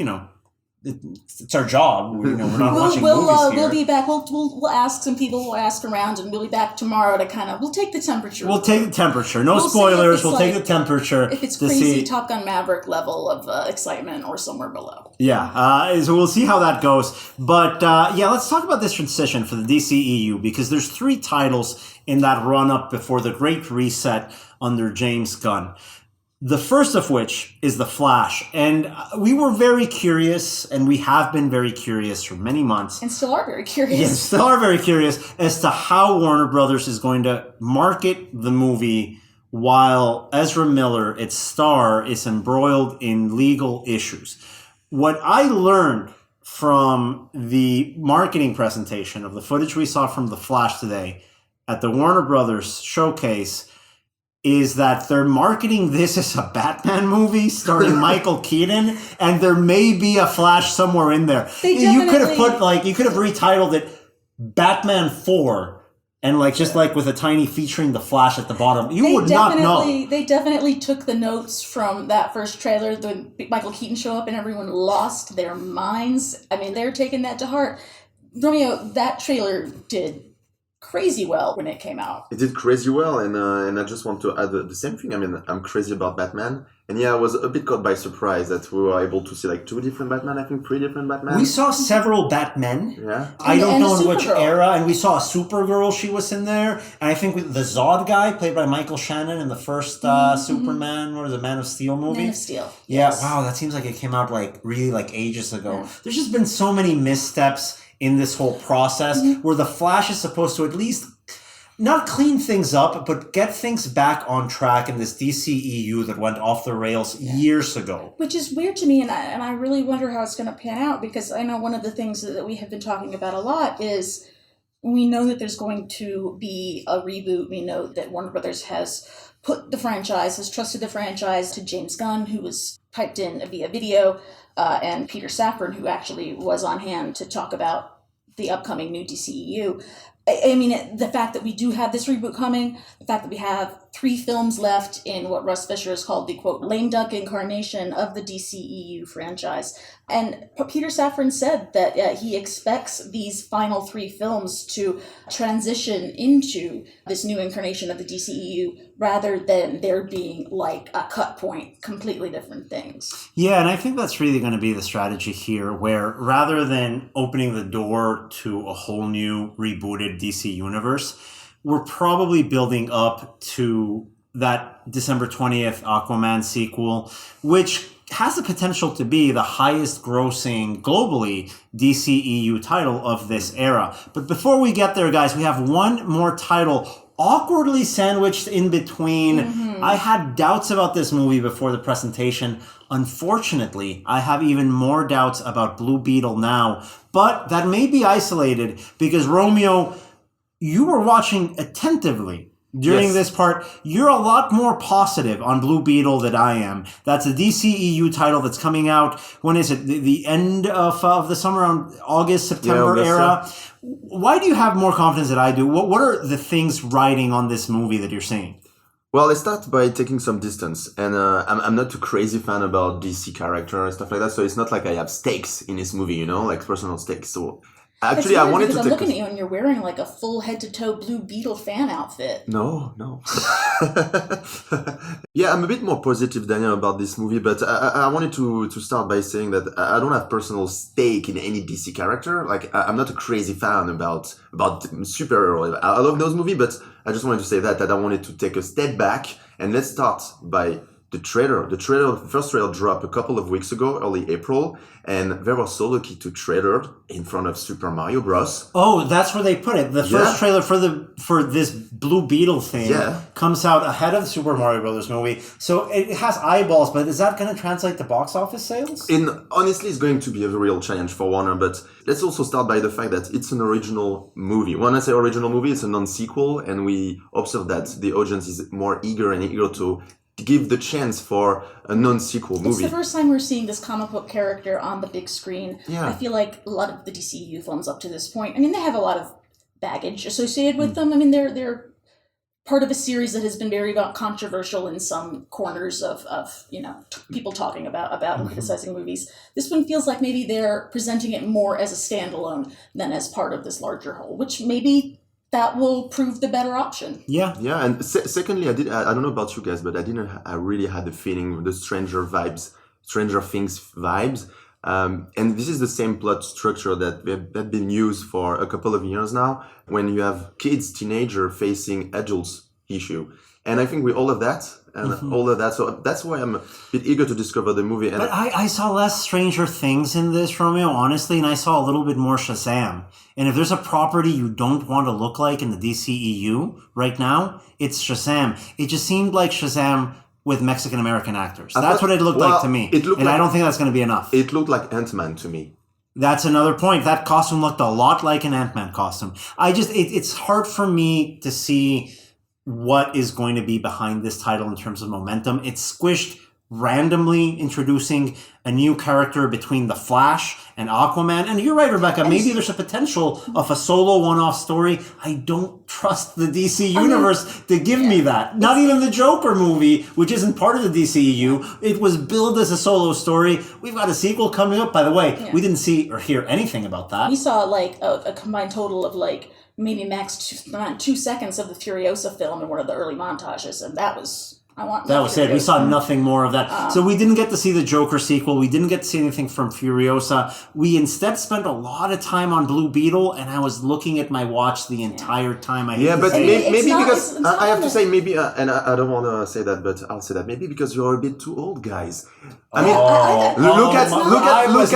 it's our job. We're not watching movies here. We'll be back. We'll ask some people. We'll ask around, and we'll be back tomorrow to we'll take the temperature. We'll take the temperature. No spoilers. We'll take the temperature. If it's crazy Top Gun Maverick level of excitement or somewhere below. Yeah. So we'll see how that goes. But let's talk about this transition for the DCEU, because there's three titles in that run-up before the Great Reset under James Gunn. The first of which is The Flash. And we were very curious, and we have been very curious for many months. And still are very curious. Yes, still are very curious as to how Warner Brothers is going to market the movie while Ezra Miller, its star, is embroiled in legal issues. What I learned from the marketing presentation of the footage we saw from The Flash today at the Warner Brothers showcase is that they're marketing this as a Batman movie starring Michael Keaton, and there may be a Flash somewhere in there. You could have retitled it Batman 4, and with a tiny featuring the Flash at the bottom. You would not know. They definitely took the notes from that first trailer, when Michael Keaton showed up and everyone lost their minds. I mean, they're taking that to heart. Romeo, that trailer did crazy well when it came out. It did crazy well, and I just want to add the same thing. I mean, I'm crazy about Batman, and I was a bit caught by surprise that we were able to see two different Batman. I think 3 different Batman. We saw several Batmen. Yeah, I don't know in which era, and we saw a Supergirl. She was in there, and I think the Zod guy played by Michael Shannon in the first Superman or the Man of Steel movie. Man of Steel. Yeah, yes. Wow, that seems like it came out really ages ago. Yeah. There's just been so many missteps in this whole process where the Flash is supposed to at least not clean things up, but get things back on track in this DCEU that went off the rails years ago. Which is weird to me, and I really wonder how it's going to pan out, because I know one of the things that we have been talking about a lot is we know that there's going to be a reboot. We know that Warner Brothers has trusted the franchise to James Gunn, who was piped in via video, and Peter Safran, who actually was on hand to talk about the upcoming new DCEU. I mean, the fact that we do have this reboot coming, the fact that we have 3 films left in what Russ Fisher has called the, quote, lame duck incarnation of the DCEU franchise. And Peter Safran said that he expects these final 3 films to transition into this new incarnation of the DCEU rather than there being a cut point, completely different things. Yeah, and I think that's really going to be the strategy here, where rather than opening the door to a whole new rebooted DC universe, we're probably building up to that December 20th Aquaman sequel, which has the potential to be the highest grossing globally DCEU title of this era. But before we get there, guys, we have one more title awkwardly sandwiched in between. I had doubts about this movie before the presentation. Unfortunately, I have even more doubts about Blue Beetle now, but that may be isolated because, Romeo, you were watching attentively during this part. You're a lot more positive on Blue Beetle than I am. That's a DCEU title that's coming out. When is it? The end of the summer, around August, September era. Why do you have more confidence than I do? What are the things riding on this movie that you're seeing? Well, let's start by taking some distance. And I'm not too crazy fan about DC character and stuff like that. So it's not like I have stakes in this movie, personal stakes. So Actually, I wanted to I'm take looking at you and you're wearing like a full head-to-toe Blue Beetle fan outfit. No. Yeah, I'm a bit more positive, Daniel, about this movie, but I wanted to start by saying that I don't have personal stake in any DC character. Like, I'm not a crazy fan about superhero. I love those movies, but I just wanted to say that I wanted to take a step back, and let's start by the trailer. The first trailer dropped a couple of weeks ago, early April, and they were so lucky to trailer in front of Super Mario Bros. Oh, that's where they put it. The first trailer for this Blue Beetle thing comes out ahead of the Super Mario Brothers movie. So it has eyeballs, but is that going to translate to box office sales? Honestly, it's going to be a real challenge for Warner, but let's also start by the fact that it's an original movie. When I say original movie, it's a non-sequel, and we observe that the audience is more eager to give the chance for a non-sequel movie. It's the first time we're seeing this comic book character on the big screen. Yeah. I feel like a lot of the DCEU films up to this point, I mean, they have a lot of baggage associated with them. I mean, they're part of a series that has been very controversial in some corners of people talking about and criticizing movies. This one feels like maybe they're presenting it more as a standalone than as part of this larger whole, which maybe that will prove the better option. Yeah, and secondly, I don't know about you guys, but I really had the feeling of the Stranger Things vibes. And this is the same plot structure that been used for a couple of years now, when you have kids, teenager facing adults issue. And I think with all of that, so that's why I'm a bit eager to discover the movie. But I saw less Stranger Things in this, Romeo, honestly, and I saw a little bit more Shazam. And if there's a property you don't want to look like in the DCEU right now, it's Shazam. It just seemed like Shazam with Mexican-American actors. That's what it looked like to me. I don't think that's going to be enough. It looked like Ant-Man to me. That's another point. That costume looked a lot like an Ant-Man costume. It's hard for me to see what is going to be behind this title in terms of momentum. It's squished randomly, introducing a new character between The Flash and Aquaman. And you're right, Rebecca, maybe there's a potential of a solo one-off story. I don't trust the DC universe to give me that. Not even the Joker movie, which isn't part of the DCEU. It was billed as a solo story. We've got a sequel coming up. By the way, we didn't see or hear anything about that. We saw like a combined total of like maybe max 2 seconds of the Furiosa film in one of the early montages, and that was it. We saw nothing more of that. So we didn't get to see the Joker sequel. We didn't get to see anything from Furiosa. We instead spent a lot of time on Blue Beetle, and I was looking at my watch the entire time. I have to say maybe, and I don't want to say that, but I'll say that maybe because you're a bit too old, guys. I mean, look at Sholo. Look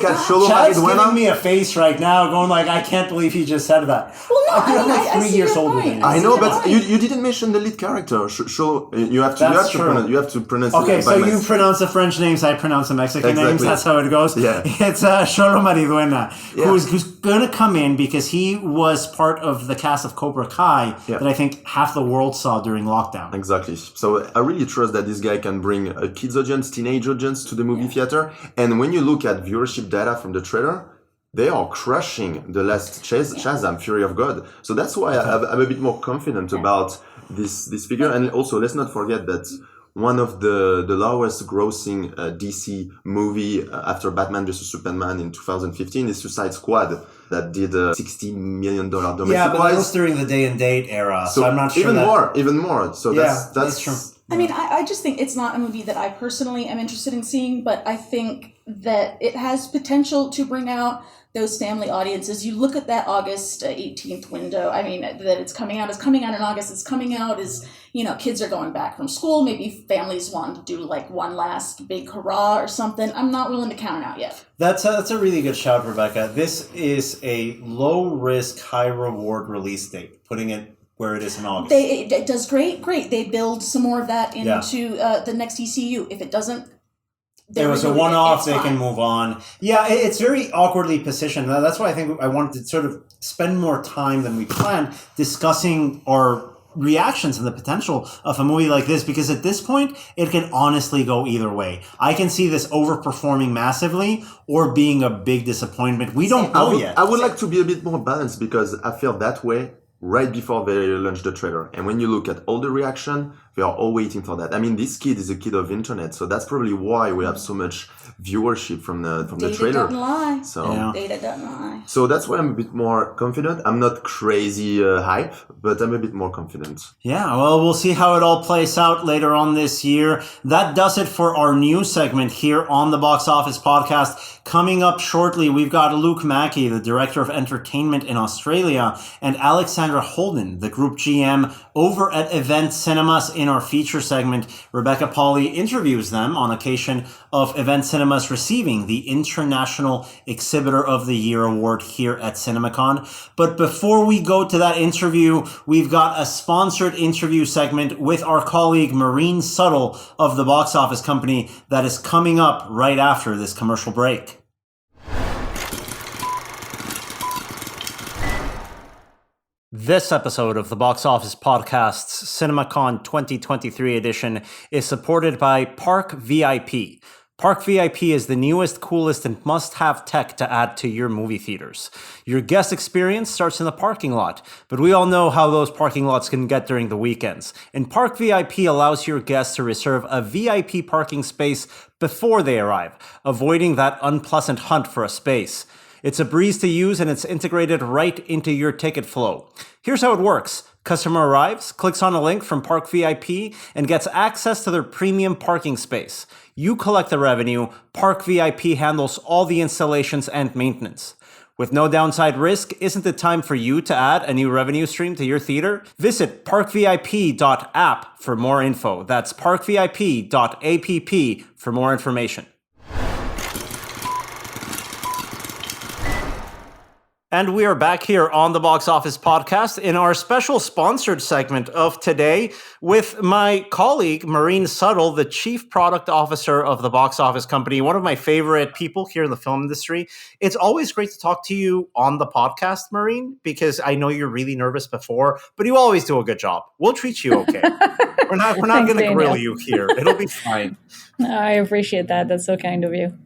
at Sholo. Chad's giving me a face right now, going like, I can't believe he just said that. Well, no, I'm like 3 years older than you. I know, but you didn't mention the lead character. Sholo. You have to pronounce. Okay, so you pronounce the French names, I pronounce the Mexican names. That's how it goes. Yeah. It's Sholo Mariduena, who's going to come in because he was part of the cast of Cobra Kai that I think half the world saw during lockdown. Exactly. So I really trust that this guy can bring a kids audience, teenage audience to the movie theater. And when you look at viewership data from the trailer, they are crushing the last Shazam, Fury of God. So that's why I'm a bit more confident about this figure. And also, let's not forget that one of the lowest grossing DC movie after Batman vs. Superman in 2015 is Suicide Squad, that did $60 million domestic. Yeah, but that was during the day and date era, so I'm not sure even more. So that's true. I mean, I just think it's not a movie that I personally am interested in seeing, but I think that it has potential to bring out those family audiences. You look at that August 18th window, I mean, that it's coming out in August, it's coming out as, kids are going back from school, maybe families want to do like one last big hurrah or something. I'm not willing to count it out yet. That's a really good shout, Rebecca. This is a low-risk, high-reward release date, putting it where it is in August. It does great. They build some more of that into the next DCEU. If it doesn't, there was a one-off, they can move on. Yeah, it's very awkwardly positioned. That's why I think I wanted to sort of spend more time than we planned discussing our reactions and the potential of a movie like this, because at this point, it can honestly go either way. I can see this overperforming massively or being a big disappointment. We don't know yet. I would like to be a bit more balanced because I feel that way right before they launched the trailer. And when you look at all the reaction, We are all waiting for that. I mean, this kid is a kid of internet, so that's probably why we have so much viewership from the trailer. Data doesn't lie. So Data doesn't lie. So that's why I'm a bit more confident. I'm not crazy hype, but I'm a bit more confident. Yeah, well, we'll see how it all plays out later on this year. That does it for our news segment here on the Box Office Podcast. Coming up shortly, we've got Luke Mackey, the Director of Entertainment in Australia, and Alexandra Holden, the Group GM over at Event Cinemas. In our feature segment, Rebecca Pahle interviews them on occasion of Event Cinemas receiving the International Exhibitor of the Year award here at CinemaCon. But before we go to that interview, we've got a sponsored interview segment with our colleague Maureen Suttle of the Box Office Company that is coming up right after this commercial break. This episode of the Box Office Podcast's CinemaCon 2023 edition is supported by Park VIP. Park VIP is the newest, coolest, and must-have tech to add to your movie theaters. Your guest experience starts in the parking lot, but we all know how those parking lots can get during the weekends. And Park VIP allows your guests to reserve a VIP parking space before they arrive, avoiding that unpleasant hunt for a space. It's a breeze to use and it's integrated right into your ticket flow. Here's how it works. Customer arrives, clicks on a link from Park VIP, and gets access to their premium parking space. You collect the revenue. Park VIP handles all the installations and maintenance. With no downside risk, isn't it time for you to add a new revenue stream to your theater? Visit parkvip.app for more info. That's parkvip.app for more information. And we are back here on the Box Office Podcast in our special sponsored segment of today with my colleague, Maureen Suttle, the Chief Product Officer of the Box Office Company, one of my favorite people here in the film industry. It's always great to talk to you on the podcast, Maureen, because I know you're really nervous before, but you always do a good job. We'll treat you okay. We're not going to grill you here. It'll be fine. I appreciate that. That's so kind of you.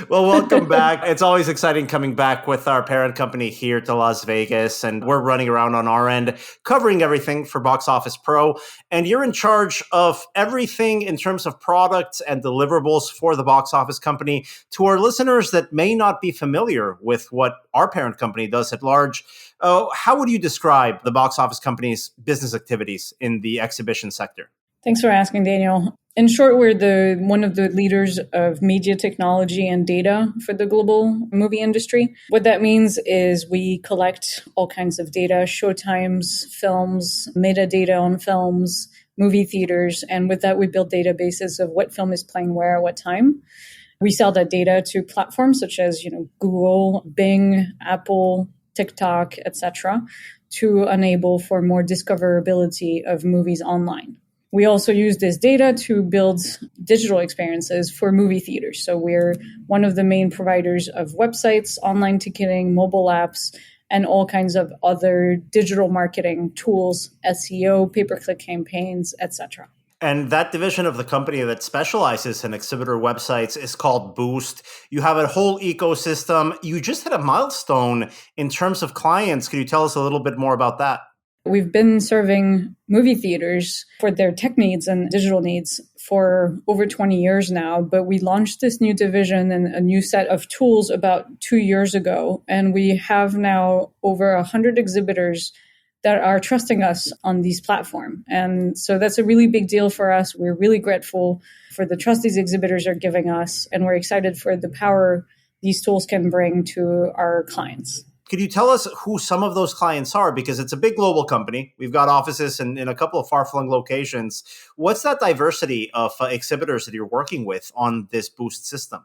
Well, welcome back. It's always exciting coming back with our parent company here to Las Vegas, and we're running around on our end, covering everything for Box Office Pro, and you're in charge of everything in terms of products and deliverables for the Box Office Company. To our listeners that may not be familiar with what our parent company does at large, how would you describe the Box Office Company's business activities in the exhibition sector? Thanks for asking, Daniel. In short, we're one of the leaders of media technology and data for the global movie industry. What that means is we collect all kinds of data, showtimes, films, metadata on films, movie theaters, and with that we build databases of what film is playing where at what time. We sell that data to platforms such as Google, Bing, Apple, TikTok, etc., to enable for more discoverability of movies online. We also use this data to build digital experiences for movie theaters. So we're one of the main providers of websites, online ticketing, mobile apps, and all kinds of other digital marketing tools, SEO, pay-per-click campaigns, etc. And that division of the company that specializes in exhibitor websites is called Boost. You have a whole ecosystem. You just hit a milestone in terms of clients. Can you tell us a little bit more about that? We've been serving movie theaters for their tech needs and digital needs for over 20 years now, but we launched this new division and a new set of tools about 2 years ago, and we have now over 100 exhibitors that are trusting us on these platforms. And so that's a really big deal for us. We're really grateful for the trust these exhibitors are giving us, and we're excited for the power these tools can bring to our clients. Could you tell us who some of those clients are? Because it's a big global company. We've got offices in a couple of far-flung locations. What's that diversity of exhibitors that you're working with on this Boost system?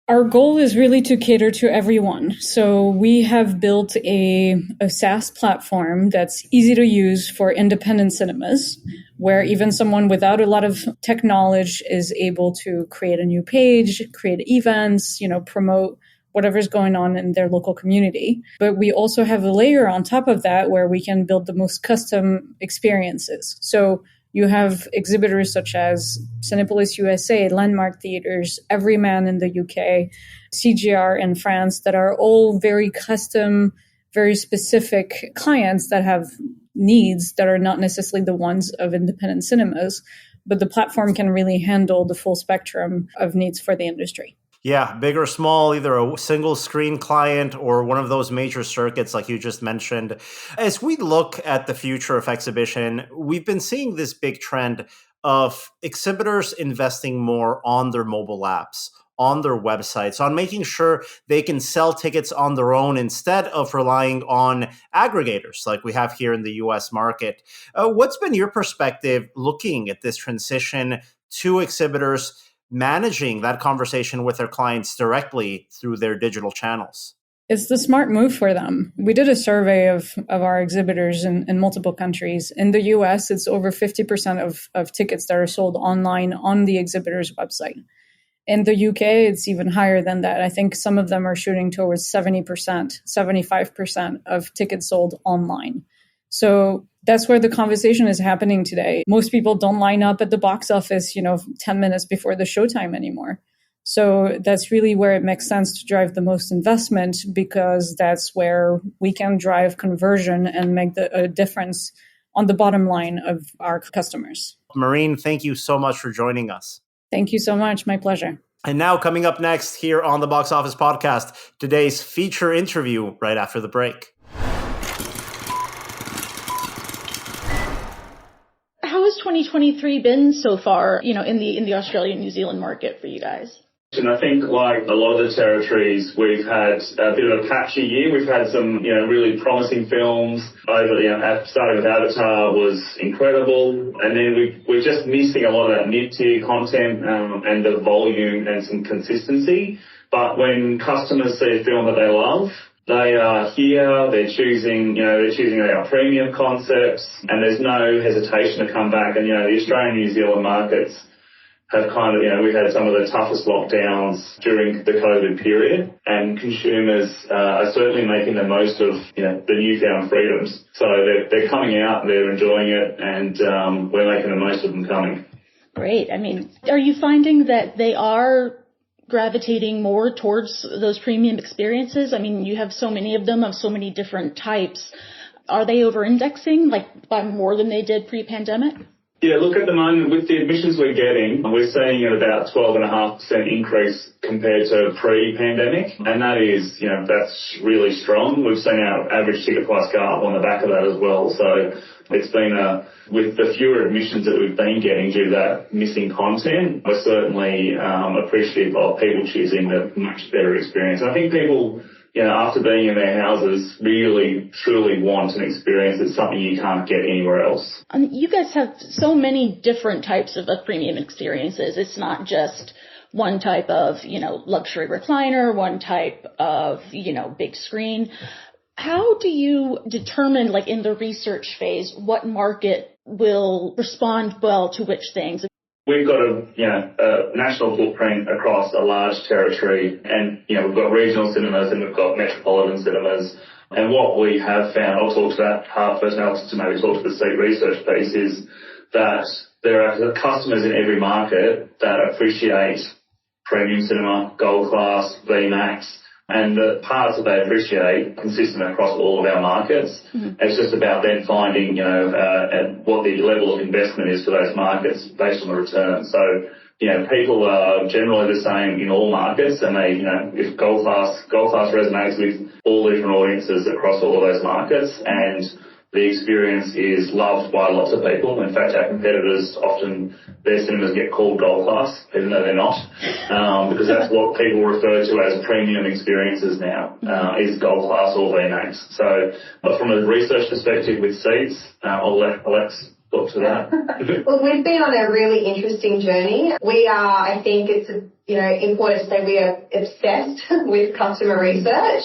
Our goal is really to cater to everyone. So we have built a SaaS platform that's easy to use for independent cinemas, where even someone without a lot of tech knowledge is able to create a new page, create events, promote whatever's going on in their local community. But we also have a layer on top of that where we can build the most custom experiences. So you have exhibitors such as Cinepolis USA, Landmark Theaters, Everyman in the UK, CGR in France that are all very custom, very specific clients that have needs that are not necessarily the ones of independent cinemas, but the platform can really handle the full spectrum of needs for the industry. Yeah, big or small, either a single screen client or one of those major circuits like you just mentioned. As we look at the future of exhibition, we've been seeing this big trend of exhibitors investing more on their mobile apps, on their websites, on making sure they can sell tickets on their own instead of relying on aggregators like we have here in the US market. What's been your perspective looking at this transition to exhibitors managing that conversation with their clients directly through their digital channels? It's the smart move for them. We did a survey of our exhibitors in multiple countries. In the US, it's over 50% of tickets that are sold online on the exhibitor's website. In the UK, it's even higher than that. I think some of them are shooting towards 70%, 75% of tickets sold online. So that's where the conversation is happening today. Most people don't line up at the box office, 10 minutes before the showtime anymore. So that's really where it makes sense to drive the most investment, because that's where we can drive conversion and make a difference on the bottom line of our customers. Maureen, thank you so much for joining us. Thank you so much. My pleasure. And now coming up next here on the Box Office Podcast, today's feature interview right after the break. How has 2023 been so far, in the Australian, New Zealand market for you guys? And I think, like a lot of the territories, we've had a bit of a patchy year. We've had some, really promising films. Starting with Avatar was incredible. And then we're just missing a lot of that mid-tier content and the volume and some consistency. But when customers see a film that they love, they are here, they're choosing our premium concepts, and there's no hesitation to come back. And, the Australian New Zealand markets have we've had some of the toughest lockdowns during the COVID period, and consumers are certainly making the most of, the newfound freedoms. So they're coming out, they're enjoying it, and we're making the most of them coming. Great. Are you finding that they are gravitating more towards those premium experiences? You have so many of them of so many different types. Are they over-indexing, by more than they did pre-pandemic? Yeah, look, at the moment, with the admissions we're getting, we're seeing about 12.5% increase compared to pre-pandemic. And that is, that's really strong. We've seen our average ticket price go up on the back of that as well. So it's been with the fewer admissions that we've been getting due to that missing content, we're certainly appreciative of people choosing the much better experience. And I think people, after being in their houses, really, truly want an experience that's something you can't get anywhere else. You guys have so many different types of premium experiences. It's not just one type of, luxury recliner, one type of, big screen. How do you determine, in the research phase, what market will respond well to which things? We've got a national footprint across a large territory, and, we've got regional cinemas and we've got metropolitan cinemas. And what we have found, I'll talk to that part first, and Alex to maybe talk to the seat research piece, is that there are customers in every market that appreciate premium cinema, gold class, VMAX, and the parts that they appreciate consistent across all of our markets. Mm-hmm. It's just about then finding, what the level of investment is for those markets based on the return. So, people are generally the same in all markets, and they, if gold class resonates with all different audiences across all of those markets, and the experience is loved by lots of people. In fact, our competitors, often their cinemas get called gold class, even though they're not, because that's what people refer to as premium experiences now, is gold class or VMAX. So, but from a research perspective with seats, I'll let Alex talk to that. Well, we've been on a really interesting journey. We are, I think it's, important to say we are obsessed with customer research.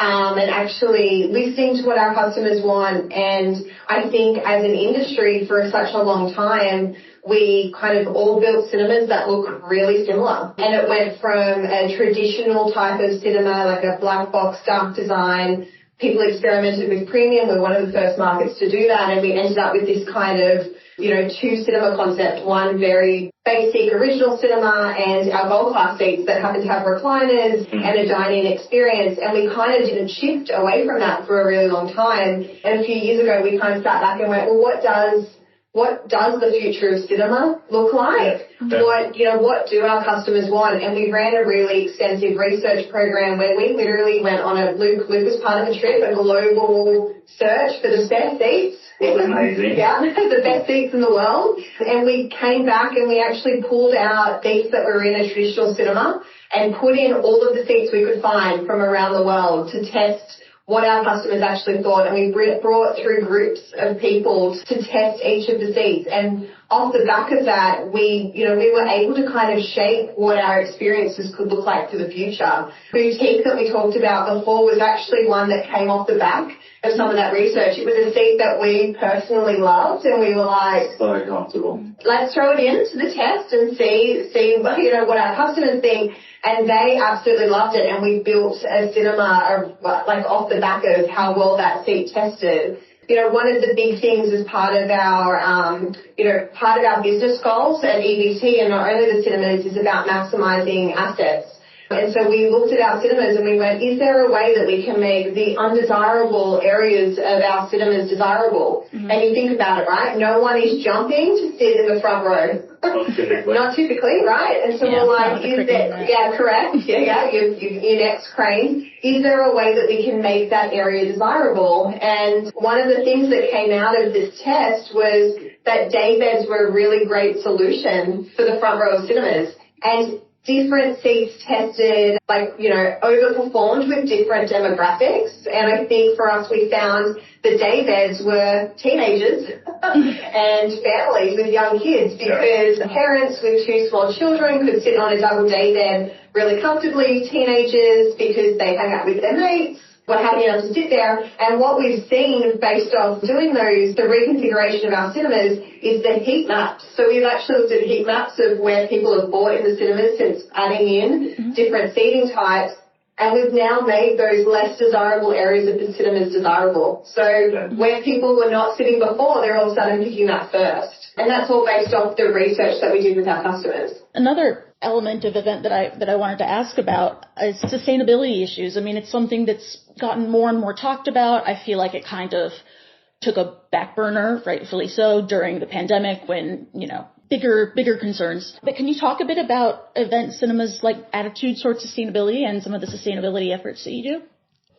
And actually listening to what our customers want. And I think as an industry for such a long time, we kind of all built cinemas that look really similar. And it went from a traditional type of cinema, like a black box, dark design. People experimented with premium. We're one of the first markets to do that. And we ended up with this kind of two cinema concepts, one very basic original cinema and our gold class seats that happen to have recliners and a dine-in experience. And we kind of didn't shift away from that for a really long time. And a few years ago, we kind of sat back and went, well, what does the future of cinema look like? What do our customers want? And we ran a really extensive research program where we literally went on Luke was part of a trip, a global search for the best seats. It was amazing. Yeah, the best seats in the world. And we came back and we actually pulled out seats that were in a traditional cinema and put in all of the seats we could find from around the world to test what our customers actually thought. And we brought through groups of people to test each of the seats. And off the back of that, we were able to kind of shape what our experiences could look like for the future. Boutique that we talked about before was actually one that came off the back of some of that research. It was a seat that we personally loved, and we were like, so comfortable. Let's throw it into the test and see what our customers think. And they absolutely loved it, and we built a cinema off the back of how well that seat tested. One of the big things as part of our business goals at EVT, and not only the cinemas, is about maximising assets. And so we looked at our cinemas and we went, is there a way that we can make the undesirable areas of our cinemas desirable? Mm-hmm. And you think about it, right? No one is jumping to sit in the front row. Not typically, right? And so we're like, correct. Your next crane. Is there a way that we can make that area desirable? And one of the things that came out of this test was that day beds were a really great solution for the front row of cinemas. And different seats tested, overperformed with different demographics. And I think for us, we found the day beds were teenagers and families with young kids, because parents with two small children could sit on a double day bed really comfortably, teenagers because they hang out with their mates, what have you, to sit there. And what we've seen based off doing the reconfiguration of our cinemas is the heat maps. So we've actually looked at heat maps of where people have bought in the cinemas since adding in different seating types. And we've now made those less desirable areas of the cinemas desirable. So where people were not sitting before, they're all of a sudden picking that first. And that's all based off the research that we did with our customers. Another element of event that I wanted to ask about is sustainability issues. I mean, it's something that's gotten more and more talked about. I feel like it kind of took a back burner, rightfully so, during the pandemic when, bigger concerns. But can you talk a bit about event cinemas attitudes towards sustainability and some of the sustainability efforts that you do?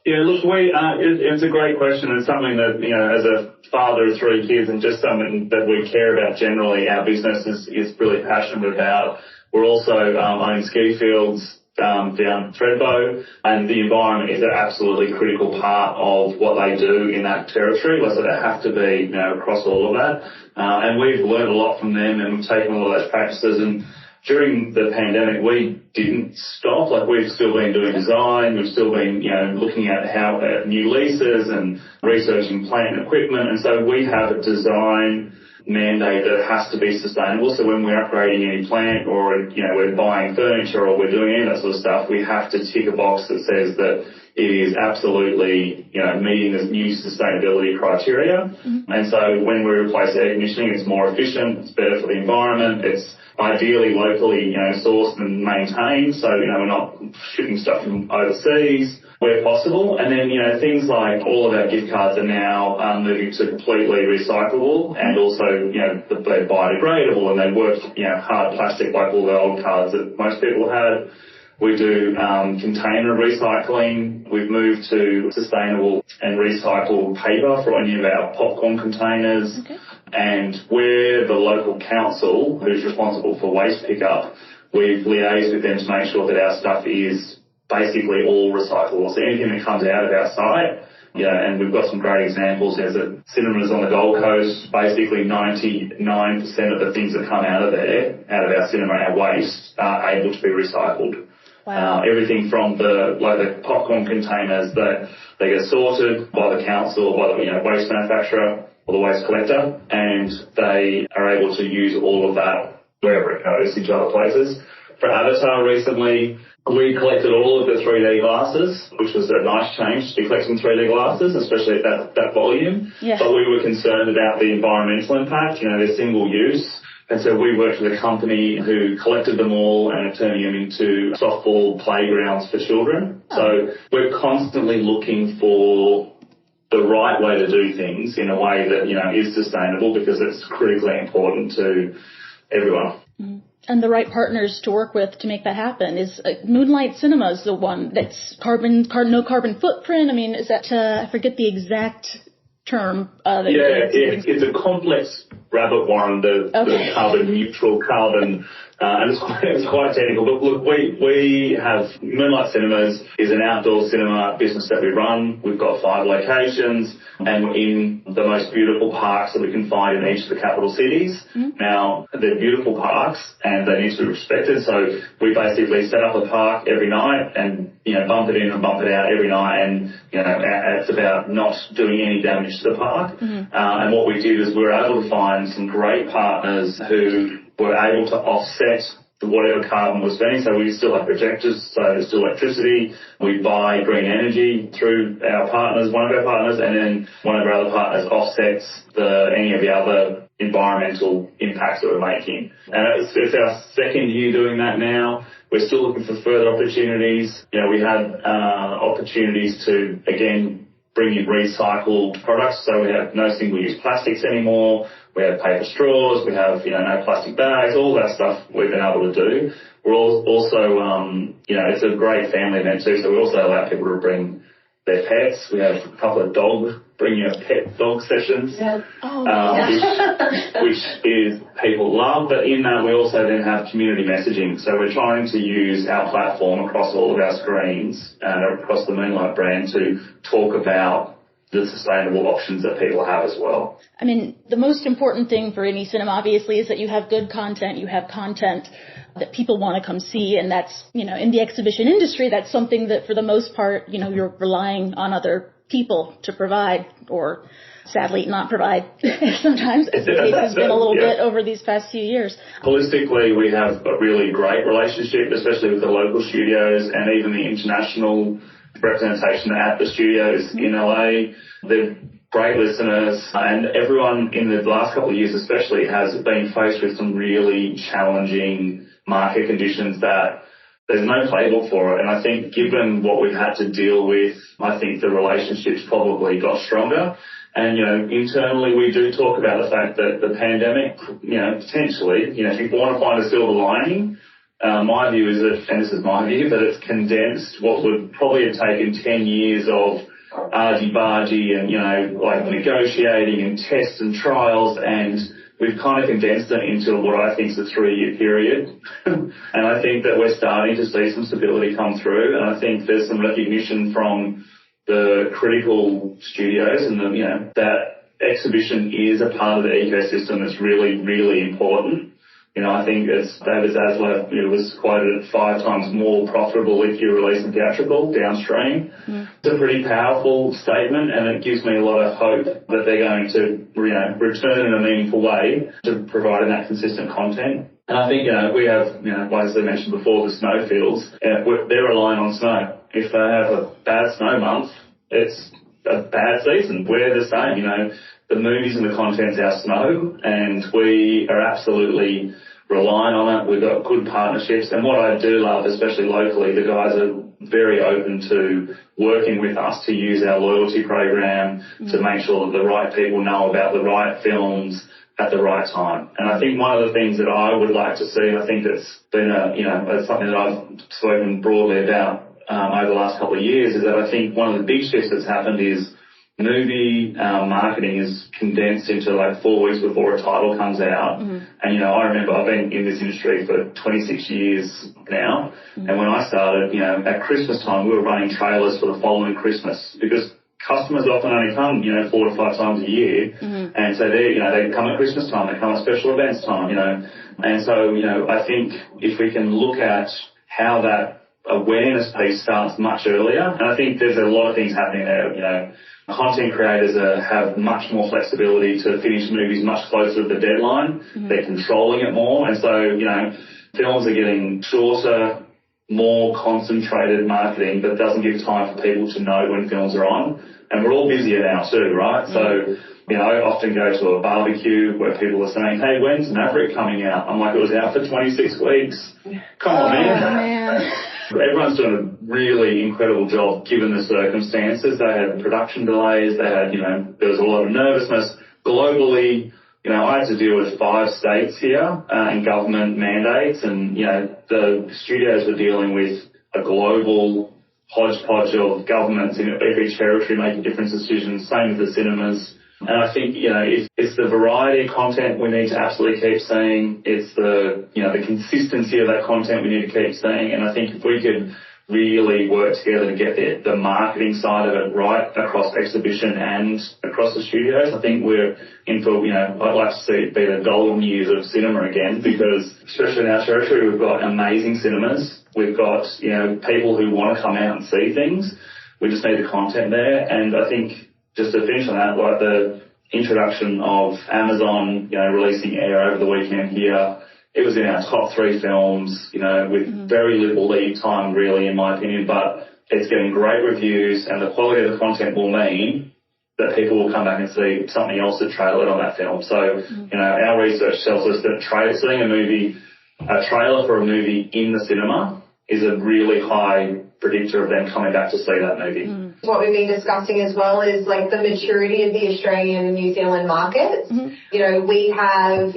Yeah, look, it's a great question, and something that, as a father of three kids, and just something that we care about generally, our business is really passionate about. We're also owning ski fields down Thredbo, and the environment is an absolutely critical part of what they do in that territory. So they have to be, across all of that. And we've learned a lot from them, and we've taken all of those practices. And during the pandemic, we didn't stop. We've still been doing design. We've still been, looking at new leases and researching plant and equipment. And so we have a design mandate that it has to be sustainable. So when we're upgrading any plant or, we're buying furniture or we're doing any of that sort of stuff, we have to tick a box that says that it is absolutely, meeting the new sustainability criteria. Mm-hmm. And so when we replace air conditioning, it's more efficient, it's better for the environment, it's ideally locally, sourced and maintained. So, we're not shipping stuff from overseas where possible. And then, things like all of our gift cards are now moving to completely recyclable, and also, they're biodegradable and they work, hard plastic like all the old cards that most people had. We do container recycling. We've moved to sustainable and recycled paper for any of our popcorn containers. Okay. And we're the local council who's responsible for waste pickup. We've liaised with them to make sure that our stuff is basically all recyclable. So anything that comes out of our site, and we've got some great examples. There's cinemas on the Gold Coast, basically 99% of the things that come out of our cinema, our waste, are able to be recycled. Wow. Everything from the popcorn containers that they get sorted by the council, by the waste manufacturer or the waste collector, and they are able to use all of that wherever it goes into other places. For Avatar recently, We collected all of the 3D glasses, which was a nice change to be collecting 3D glasses, especially at that volume. Yeah. But we were concerned about the environmental impact. They're single use. And so we worked with a company who collected them all and are turning them into softball playgrounds for children. So we're constantly looking for the right way to do things in a way that, is sustainable, because it's critically important to everyone. Mm-hmm. And the right partners to work with to make that happen. Is Moonlight Cinema is the one that's no carbon footprint. I mean, is that, I forget the exact term. It's a complex rabbit warren, the carbon neutral, and it's quite technical. But look, we have Moonlight Cinemas is an outdoor cinema business that we run. We've got 5 locations, and we're in the most beautiful parks that we can find in each of the capital cities. Mm-hmm. Now, they're beautiful parks, and they need to be respected. So we basically set up a park every night and bump it in and bump it out every night, and it's about not doing any damage to the park. Mm-hmm. And what we did is we were able to find some great partners who were able to offset whatever carbon was spending. So we still have projectors, so there's still electricity. We buy green energy through our partners, one of our partners, and then one of our other partners offsets any of the other environmental impacts that we're making. And it's our second year doing that now. We're still looking for further opportunities. We had opportunities to, again, bring in recycled products. So we have no single-use plastics anymore. We have paper straws. We have, no plastic bags. All that stuff we've been able to do. We're also, it's a great family event too. So we also allow people to bring their pets. We have a couple of bring your pet dog sessions, which is people love. But in that, we also then have community messaging. So we're trying to use our platform across all of our screens and across the Moonlight brand to talk about the sustainable options that people have as well. I mean, the most important thing for any cinema, obviously, is that you have good content. You have content that people want to come see, and that's, in the exhibition industry, that's something that for the most part, you're relying on other people to provide, or sadly not provide sometimes, as the case has been a little bit over these past few years. Holistically, we have a really great relationship, especially with the local studios and even the international representation at the studios in LA. They're great listeners, and everyone in the last couple of years especially has been faced with some really challenging market conditions that there's no playbook for it. And I think given what we've had to deal with, I think the relationships probably got stronger. And, internally we do talk about the fact that the pandemic, potentially, if you want to find a silver lining, my view is that, and this is my view, that it's condensed what would probably have taken 10 years of argy-bargy and, negotiating and tests and trials, and we've kind of condensed it into what I think is a 3-year period. And I think that we're starting to see some stability come through, and I think there's some recognition from the critical studios and that exhibition is a part of the ecosystem that's really, really important. I think as David Zaslav was quoted at 5 times more profitable if you release a theatrical downstream. Mm. It's a pretty powerful statement, and it gives me a lot of hope that they're going to return in a meaningful way to providing that consistent content. And I think we have, like as I mentioned before, the snowfields. They're relying on snow. If they have a bad snow month, it's a bad season. We're the same. The movies and the content's our snow, and we are absolutely relying on it. We've got good partnerships, and what I do love, especially locally, the guys are very open to working with us to use our loyalty program to make sure that the right people know about the right films at the right time. And I think one of the things that I would like to see, and I think it's been it's something that I've spoken broadly about over the last couple of years, is that I think one of the big shifts that's happened is movie marketing is condensed into 4 weeks before a title comes out. Mm-hmm. And, I remember I've been in this industry for 26 years now. Mm-hmm. And when I started, at Christmas time, we were running trailers for the following Christmas because customers often only come, 4 to 5 times a year. Mm-hmm. And so they come at Christmas time, they come at special events time, And so, I think if we can look at how that awareness piece starts much earlier, and I think there's a lot of things happening there, Content creators have much more flexibility to finish movies much closer to the deadline. Mm-hmm. They're controlling it more. And so, films are getting shorter. more concentrated marketing that doesn't give time for people to know when films are on. And we're all busier now too, right? So, I often go to a barbecue where people are saying, hey, when's Maverick coming out? I'm like, it was out for 26 weeks. Come on, man. Everyone's doing a really incredible job given the circumstances. They had production delays. They had, there was a lot of nervousness globally. I had to deal with 5 states here and government mandates, and, the studios were dealing with a global hodgepodge of governments in every territory making different decisions, same with the cinemas. And I think, it's the variety of content we need to absolutely keep seeing. It's the consistency of that content we need to keep seeing. And I think if we could really work together to get the marketing side of it right across exhibition and across the studios, I think we're in for, I'd like to see it be the golden years of cinema again, because especially in our territory, we've got amazing cinemas. We've got, people who want to come out and see things. We just need the content there. And I think just to finish on that, like the introduction of Amazon, releasing Air over the weekend here, it was in our top 3 films, with very little lead time really, in my opinion, but it's getting great reviews, and the quality of the content will mean that people will come back and see something else that trailed on that film. So, our research tells us that seeing a trailer for a movie in the cinema is a really high predictor of them coming back to see that movie. What we've been discussing as well is like the maturity of the Australian and New Zealand markets. We have,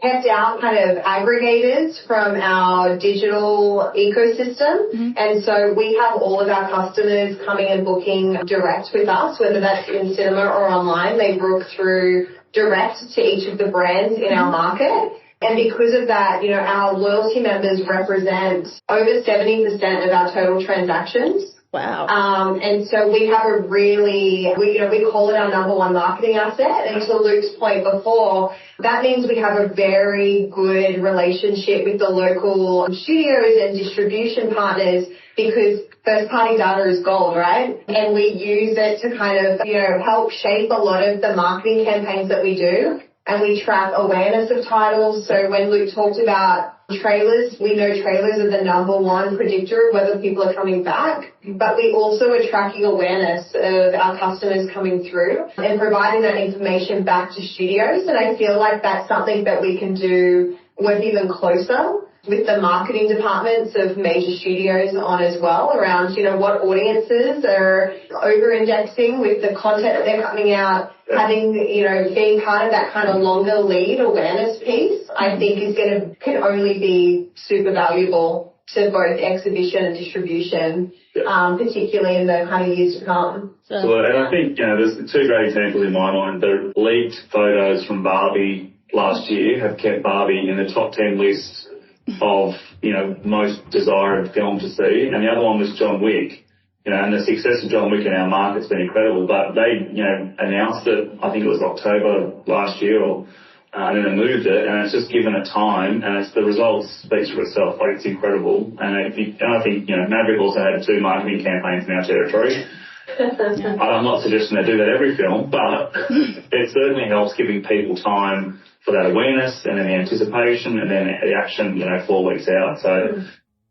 kept out kind of aggregators from our digital ecosystem. And so we have all of our customers coming and booking direct with us, whether that's in cinema or online. They book through direct to each of the brands in our market. And because of that, our loyalty members represent over 70% of our total transactions. Wow. And so we have a really, we call it our number one marketing asset. And to Luke's point before, that means we have a very good relationship with the local studios and distribution partners, because first party data is gold, right? And we use it to kind of, help shape a lot of the marketing campaigns that we do. And we track awareness of titles. So when Luke talked about trailers, we know trailers are the number one predictor of whether people are coming back. But we also are tracking awareness of our customers coming through and providing that information back to studios. And I feel like that's something that we can work even closer with the marketing departments of major studios on as well, around, what audiences are over-indexing with the content that they're coming out, having, being part of that kind of longer lead awareness piece, I think can only be super valuable to both exhibition and distribution, particularly in the kind of years to come. So, and I think, there's 2 great examples in my mind. The leaked photos from Barbie last year have kept Barbie in the top 10 list of, most desired film to see. And the other one was John Wick. And the success of John Wick in our market's been incredible. But they, announced it, I think it was October last year, and then they moved it, and it's just given it time, and the results speaks for itself. Like, it's incredible. And I think, Maverick also had 2 marketing campaigns in our territory. I'm not suggesting they do that every film, but it certainly helps giving people time for that awareness and then the anticipation and then the action, 4 weeks out. So.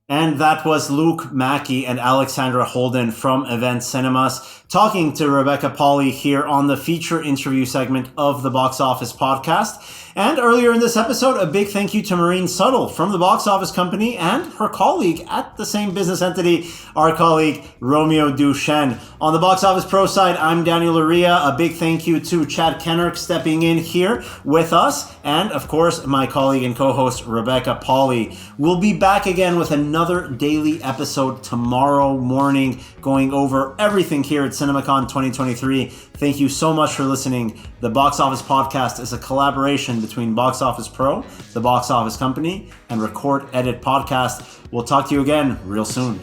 And that was Luke Mackey and Alexandra Holden from Event Cinemas talking to Rebecca Pahle here on the feature interview segment of the Box Office Podcast. And earlier in this episode, a big thank you to Maureen Suttle from the Box Office Company and her colleague at the same business entity, our colleague Romeo Duchene. On the Box Office Pro side, I'm Daniel Loria. A big thank you to Chad Kennerk stepping in here with us. And of course, my colleague and co-host Rebecca Pahle. We'll be back again with another daily episode tomorrow morning, going over everything here at CinemaCon 2023. Thank you so much for listening. The Box Office Podcast is a collaboration between Box Office Pro, the Box Office Company, and Record Edit Podcast. We'll talk to you again real soon.